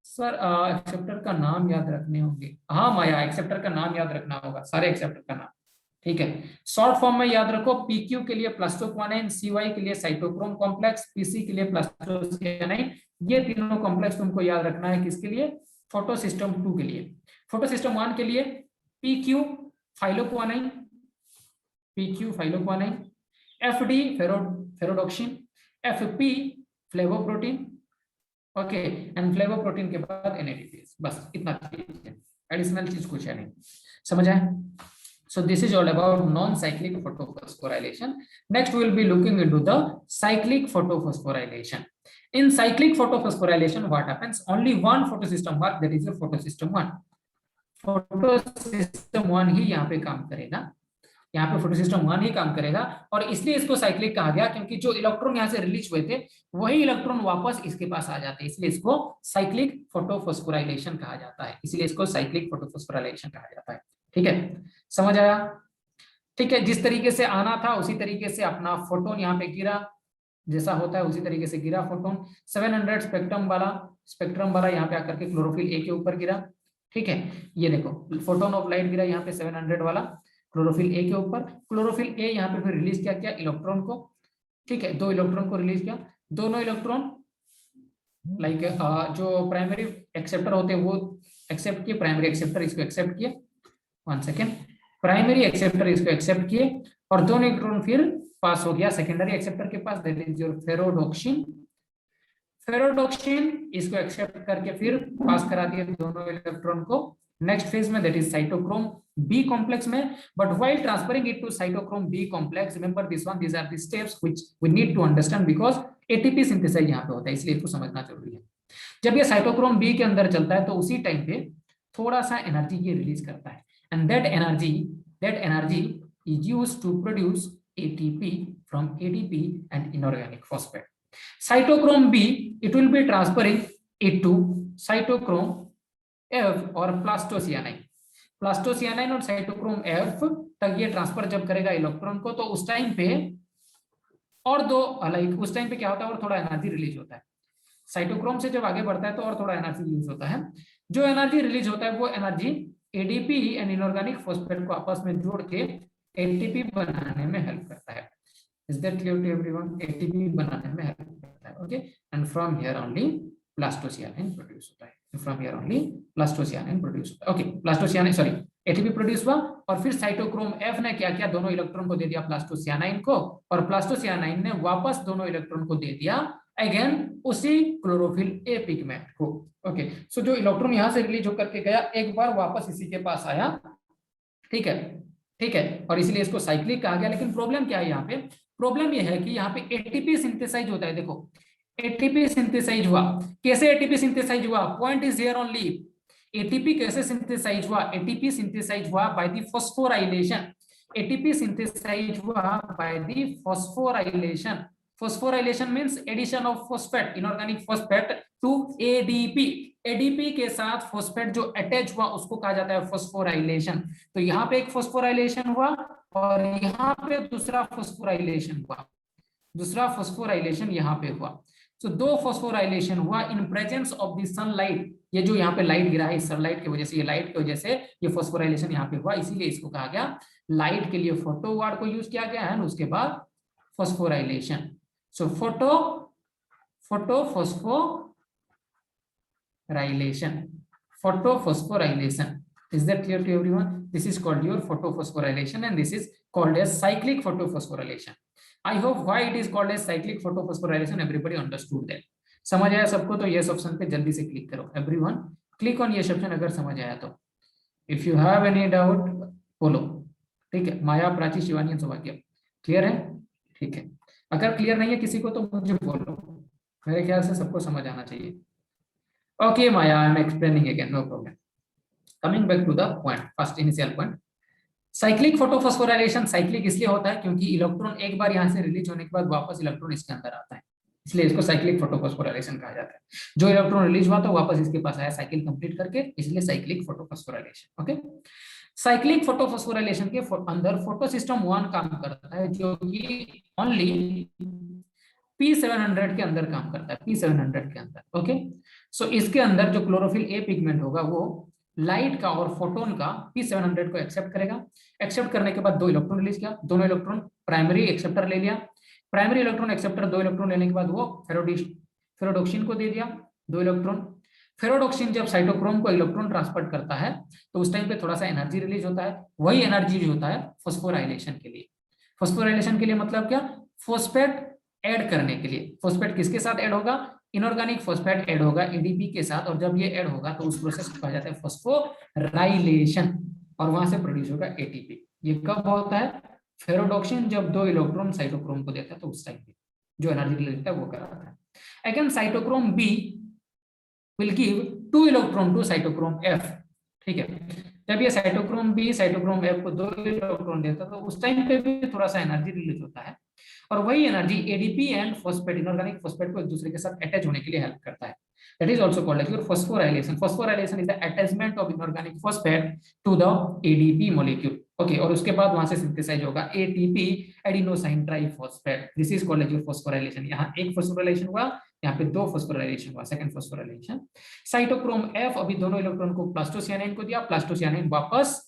सर एक्सेप्टर का नाम याद रखने होंगे। हाँ माया, एक्सेप्टर का नाम याद रखना होगा, सारे एक्सेप्टर का नाम, ठीक है। शॉर्ट फॉर्म में याद रखो, PQ के लिए प्लास्टोक्वानाइन, CY के लिए साइटोक्रोम कॉम्प्लेक्स, PC के लिए प्लास्टोसियानाइन। ये तीनों कॉम्प्लेक्स तुमको याद रखना है किसके लिए? फोटो सिस्टम 2 के लिए। फोटो सिस्टम 1 के लिए PQ फाइलोक्वानाइन, PQ फाइलोक्वानाइन, FD फेरोडोक्सिन, FP flavoprotein, okay, and flavoprotein के बाद NADPH। बस इतना चीज है, एडिशनल चीज कुछ है नहीं। समझ आए? So this is all about non-cyclic photophosphorylation. Next we will be looking into the cyclic photophosphorylation. In cyclic photophosphorylation what happens? Only one photosystem work, that is your photosystem 1. photosystem 1 ही यहाँ पे काम करेगा, यहाँ पे photosystem 1 ही काम करेगा, और इसलिए इसको cyclic कहा गया क्योंकि जो इलेक्ट्रॉन यहाँ से रिलीज हुए थे वही इलेक्ट्रॉन वापस इसके पास आ जाते हैं, इसलिए इसको cyclic photophosphorylation कहा जाता है, इसलिए इसको cyclic photophosphorylation कहा जाता है। ठीक है, समझ आया? ठीक है, जिस तरीके से आना था उसी तरीके से अपना फोटोन यहाँ पे गिरा, जैसा होता है उसी तरीके से गिरा फोटोन। 700 स्पेक्ट्रम वाला यहाँ पे आकर के क्लोरोफिल ए के ऊपर गिरा। ठीक है, ये देखो फोटोन ऑफ लाइट गिरा यहाँ पे 700 वाला क्लोरोफिल ए के ऊपर। क्लोरोफिल ए यहाँ पे फिर रिलीज किया इलेक्ट्रॉन को। ठीक है, 2 इलेक्ट्रॉन को रिलीज किया, दोनों इलेक्ट्रॉन लाइक जो प्राइमरी एक्सेप्टर होते हैं वो एक्सेप्ट किए, प्राइमरी एक्सेप्टर इसको एक्सेप्ट किए, 1 सेकेंड, प्राइमरी एक्सेप्टर इसको एक्सेप्ट किए, और दोनों इलेक्ट्रॉन फिर पास हो गया सेकेंडरी एक्सेप्टर के पास, दैट इज योर फेरोडोक्सिन। फेरोडोक्सिन इसको एक्सेप्ट करके फिर पास करा दिए दोनों इलेक्ट्रॉन को नेक्स्ट फेज में, that is cytochrome b complex में। But while transferring it to cytochrome b complex, remember this one, these are the steps which we need to understand because ATP synthesize यहाँ पे होता है, इसलिए इसको समझना जरूरी है। जब ये साइटोक्रोम बी के अंदर चलता है तो उसी टाइम पे थोड़ा सा एनर्जी ये रिलीज करता है, and that energy is used to produce ATP from ADP and inorganic phosphate. Cytochrome B, it will be transferring it to cytochrome F और प्लास्टोसियानाइन। प्लास्टोसियानाइन और साइटोक्रोम F तक ये ट्रांसफर जब करेगा इलेक्ट्रॉन को, तो उस टाइम पे और दो लाइक उस टाइम पे क्या होता है और थोड़ा एनर्जी रिलीज होता है। साइटोक्रोम से जब आगे बढ़ता है तो और थोड़ा एनर्जी रिलीज होता है। जो एनर्जी रिलीज होता है वो energy ADP and inorganic phosphate को आपस में जोड़ के ATP बनाने में हेल्प करता है। Is that clear to everyone? ATP बनाने में हेल्प करता है, okay. And from here only plastocyanin produce होता है, from here only plastocyanin produce होता है, okay. Plastocyanin sorry ATP produce हुआ, और फिर साइटोक्रोम F ने क्या किया, दोनों इलेक्ट्रॉन को दे दिया प्लास्टोसियानाइन को, और प्लास्टोसियानाइन ने वापस दोनों इलेक्ट्रॉन को दे दिया अगेन उसी क्लोरोफिल ए पिगमेंट को, ओके। सो जो इलेक्ट्रॉन यहां से रिलीज होकर के गया एक बार वापस इसी के पास आया, ठीक है, ठीक है, और इसलिए इसको साइक्लिक कहा गया। लेकिन प्रॉब्लम क्या है यहाँ पे? प्रॉब्लम ये है कि यहाँ पे एटीपी सिंथेसाइज होता है। देखो एटीपी सिंथेसाइज हुआ, कैसे एटीपी सिंथेसाइज हुआ? Point is here only. ATP कैसे सिंथेसाइज हुआ? एटीपी सिंथेसाइज हुआ by the phosphorylation. ATP synthesize हुआ by the phosphorylation. Phosphorylation means addition of phosphate, inorganic phosphate to ADP. ADP के साथ phosphate जो अटैच हुआ उसको कहा जाता है phosphorylation. तो यहाँ पे एक phosphorylation हुआ और यहाँ पे दूसरा phosphorylation हुआ, दूसरा phosphorylation यहाँ पे हुआ. तो दो phosphorylation हुआ in presence of the sunlight. ये जो यहाँ पे लाइट गिरा है इस सनलाइट की वजह से, ये लाइट की वजह से ये phosphorylation यहाँ पे हुआ, इसीलिए इसको कहा गया लाइट के लिए फोटो वर्ड को यूज किया गया है, उसके बाद phosphorylation. So photophosphorylation. Is that clear to everyone? This is called your photophosphorylation and this is called as cyclic photophosphorylation. I hope why it is called as cyclic photophosphorylation everybody understood that. समझ आया सबको? तो yes ऑप्शन पे जल्दी से क्लिक करो. Everyone click on yes option अगर समझ आया तो. If you have any doubt बोलो. ठीक है, माया, प्राची, शिवानी, सौभाग्य क्लियर है? ठीक है, अगर क्लियर नहीं है किसी को तो मुझे बोलो, मेरे ख्याल से सबको समझ आना चाहिए. Okay Maya, I am explaining again, no problem. Coming back to the point, first initial point. Cyclic photophosphorylation cyclic इसलिए होता है क्योंकि इलेक्ट्रॉन एक बार यहाँ से रिलीज होने के बाद वापस इलेक्ट्रॉन इसके अंदर आता है, इसलिए इसको साइक्लिक फोटोफॉस्फोराइलेशन कहा जाता है. जो इलेक्ट्रॉन रिलीज हुआ तो वापस इसके पास आया साइकिल कंप्लीट करके, इसलिए cyclic photophosphorylation. Okay, cyclic photophosphorylation के अंदर फोटो सिस्टम 1 काम करता है जो कि ओनली P700 के अंदर काम करता है, P700 के अंदर. ओके, सो इसके अंदर जो क्लोरोफिल ए पिगमेंट होगा वो लाइट का और फोटोन का P700 को एक्सेप्ट करेगा. एक्सेप्ट करने के बाद दो इलेक्ट्रॉन रिलीज किया, दोनों इलेक्ट्रॉन प्राइमरी एक्सेप्टर ले लिया. प्राइमरी इलेक्ट्रॉन एक्सेप्टर दो इलेक्ट्रॉन लेने के बाद वो फेरोडोक्सिन को दे दिया 2 इलेक्ट्रॉन. फेरोडोक्सिन जब साइटोक्रोम को इलेक्ट्रॉन ट्रांसपोर्ट करता है तो उस टाइम पे थोड़ा सा एनर्जी रिलीज होता है, वही एनर्जी जो होता है फॉस्फोराइलेशन के लिए. फॉस्फोराइलेशन के लिए मतलब क्या? फॉस्फेट ऐड करने के लिए. फॉस्फेट किसके साथ ऐड होगा? इनऑर्गेनिक फॉस्फेट ऐड होगा एडीपी के साथ, और जब ये ऐड होगा तो उस प्रोसेस को कहा जाता है फॉस्फोराइलेशन, और वहां से प्रोड्यूस होगा एटीपी. ये कब होता है? फेरोडोक्सिन जब 2 इलेक्ट्रॉन साइटोक्रोम को देता है तो उस टाइम पे जो एनर्जी रिलीज होता है वो कराता है. Again cytochrome B will give 2 electron to cytochrome F. ठीक है, जब ये साइटोक्रोम बी साइटोक्रोम F को 2 इलेक्ट्रॉन देता है तो उस टाइम पे भी थोड़ा सा एनर्जी रिलीज होता है, और वही energy ADP and phosphate inorganic phosphate को एक दूसरे के साथ अटैच होने के लिए हेल्प करता है. That is also called as your phosphorylation. Phosphorylation is the attachment of inorganic phosphate to the ADP molecule. Okay, और उसके बाद वहां से सिंथेसाइज होगा ATP adenosine triphosphate. This is called as your phosphorylation. यहाँ एक फॉस्फोराइलेशन हुआ, यहाँ पे 2 फॉस्फोराइलेशन हुआ, सेकंड फॉस्फोराइलेशन. साइटोक्रोम F अभी दोनों इलेक्ट्रॉन को प्लास्टोसियानिन को दिया, प्लास्टोसियानिन वापस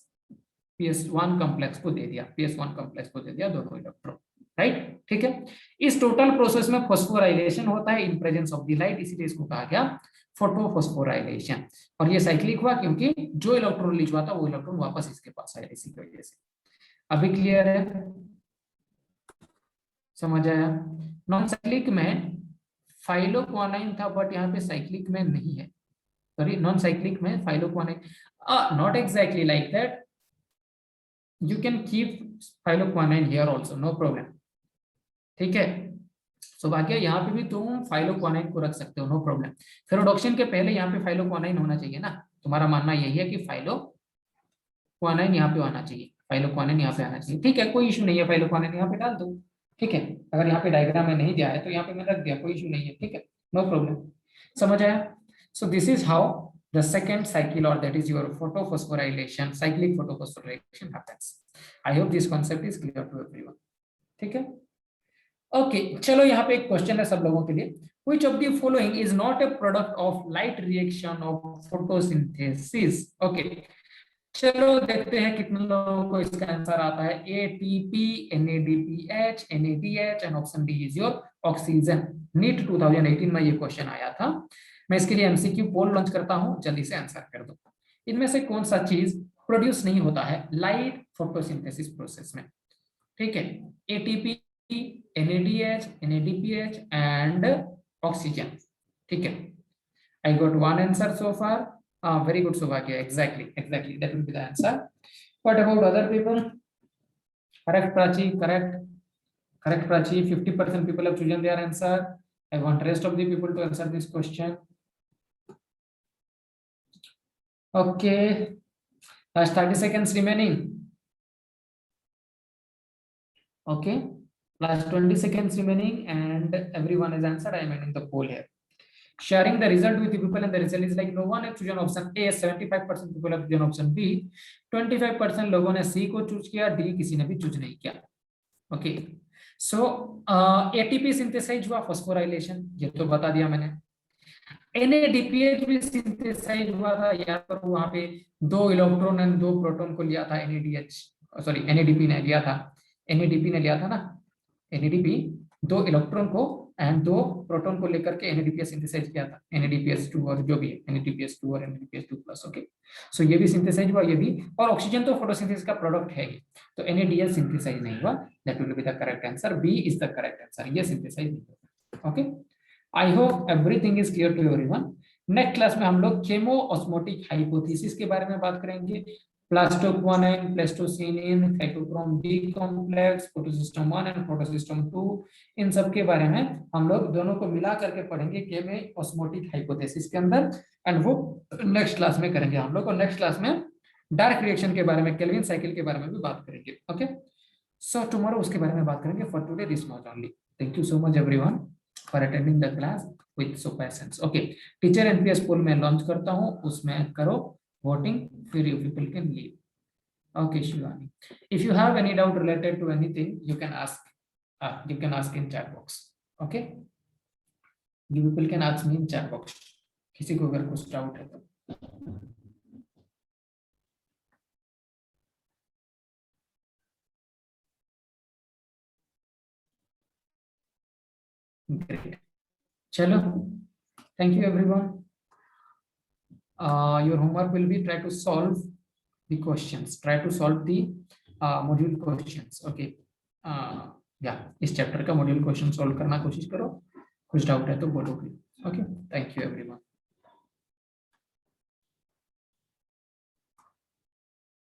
PS1 कॉम्प्लेक्स को दे दिया, PS1 कॉम्प्लेक्स को दे दिया दोनों इलेक्ट्रॉन. राइट, ठीक है. इस टोटल प्रोसेस में फॉस्फोराइलेशन होता है इन प्रेजेंस ऑफ द लाइट, इसीलिए इसको कहा गया फोटोफॉस्फोराइलेशन. और ये साइक्लिक हुआ क्योंकि जो इलेक्ट्रॉन रिलीज हुआ था वो इलेक्ट्रॉन वापस इसके पास आया, इसी की वजह से. अभी क्लियर है? समझ आया? नॉन साइक्लिक में फाइलोक्वानाइन था बट यहाँ पे साइक्लिक में नहीं है. सॉरी, नॉन साइक्लिक में phylloquinone, not exactly like that. You can keep phylloquinone here also, no problem. ठीक है, सौभाग्य यहाँ पे भी तुम फाइलोक्वानाइन को रख सकते हो, नो प्रॉब्लम. फेरोडोक्सिन के पहले यहाँ पे फाइलोक्वानाइन होना चाहिए ना. तुम्हारा मानना यही है कि फाइलोक्वानाइन यहाँ पे आना चाहिए, फाइलोक्वानाइन यहाँ पे आना चाहिए. ठीक है, कोई इशू नहीं है, फाइलोक्वानाइन यहाँ पे डाल दो. ठीक है, अगर यहाँ पे डायग्राम में नहीं दिया है तो यहाँ पे मैं रख दिया, कोई इशू नहीं है. ठीक है, नो प्रॉब्लम. समझ आया? So this is how the second cycle, or that is your photophosphorylation, cyclic photophosphorylation happens. I hope this concept is clear to everyone. ठीक है, ओके. चलो यहाँ पे एक क्वेश्चन है सब लोगों के लिए. Which of the following is not a product of light reaction of photosynthesis? Okay, चलो देखते हैं कितने लोगों को इसका आंसर आता है. ATP, NADPH, NADH and option D is your oxygen. NEET 2018 में ये क्वेश्चन आया था. मैं इसके लिए एमसीक्यू पोल लॉन्च करता हूं, जल्दी से आंसर कर दो. इनमें से कौन सा चीज प्रोड्यूस नहीं होता है लाइट फोटोसिंथेसिस प्रोसेस में? ठीक है, ATP, NADH, NADPH and oxygen. ठीक है, I got one answer so far. Very good Saubhagya, exactly that will be the answer. What about other people? Correct Prachi, correct Prachi. 50% people have chosen their answer. I want rest of the people to answer this question. Okay, last 30 seconds remaining. Okay, Last 20 seconds remaining and everyone has answered. I am ending the poll here. Sharing the result with the people and the result is like no one has chosen option A, 75% people have chosen option B, 25% लोगों ने C को चूज किया, D किसी ने भी चूज नहीं किया. Okay. So ATP सिंथेसाइज हुआ, फॉस्फोराइलेशन ये तो बता दिया मैंने. NADPH भी सिंथेसाइज हुआ था, यहाँ पर वहां पे 2 इलेक्ट्रॉन और 2 प्रोटॉन को लिया था NADP ने लिया था. NADP ने लिया था ना, NADP 2 इलेक्ट्रॉन को एंड 2 प्रोटॉन को लेकर के NADPH सिंथेसाइज किया था. NADPH2 और जो भी है NADPH2 और NADPH2+. ओके, सो ये भी सिंथेसाइज हुआ, ये भी. और ऑक्सीजन तो फोटोसिंथेसिस का प्रोडक्ट है, तो NADH सिंथेसाइज नहीं हुआ. That will be the correct answer. B is the correct answer. ये सिंथेसाइज नहीं हुआ. Okay, I hope everything is clear to everyone. Next class में हम लोग केमो ऑस्मोटिक हाइपोथेसिस के बारे में बात करेंगे. Plastoquinone, plastocyanin, cytochrome b complex, photosystem 1 and photosystem 2, इन सब के बारे में हम लोग दोनों को मिला करके पढ़ेंगे केमो ऑस्मोटिक हाइपोथेसिस के अंदर. एंड वो नेक्स्ट क्लास में करेंगे हम लोग. और नेक्स्ट क्लास में डार्क रिएक्शन के बारे में, केल्विन साइकिल के बारे में भी बात करेंगे. ओके, सो टुमारो उसके बारे में बात करेंगे. For today this much only. Thank you so much everyone for attending the class with so patience. Okay, teacher NPS poll में लॉन्च करता हूं, उसमें करो voting, फिर you people can leave. Okay, Shivani, if you have any doubt related to anything, you can ask in chat box. Okay, you people can ask me in chat box. किसी को अगर कुछ डाउट है तो. Great. चलो, thank you everyone. Your homework will be try to solve the questions. Try to solve the module questions. Okay. इस चैप्टर का मॉड्यूल क्वेश्चन सॉल्व करना कोशिश करो. कुछ डाउट है तो बोलो. Okay, thank you everyone.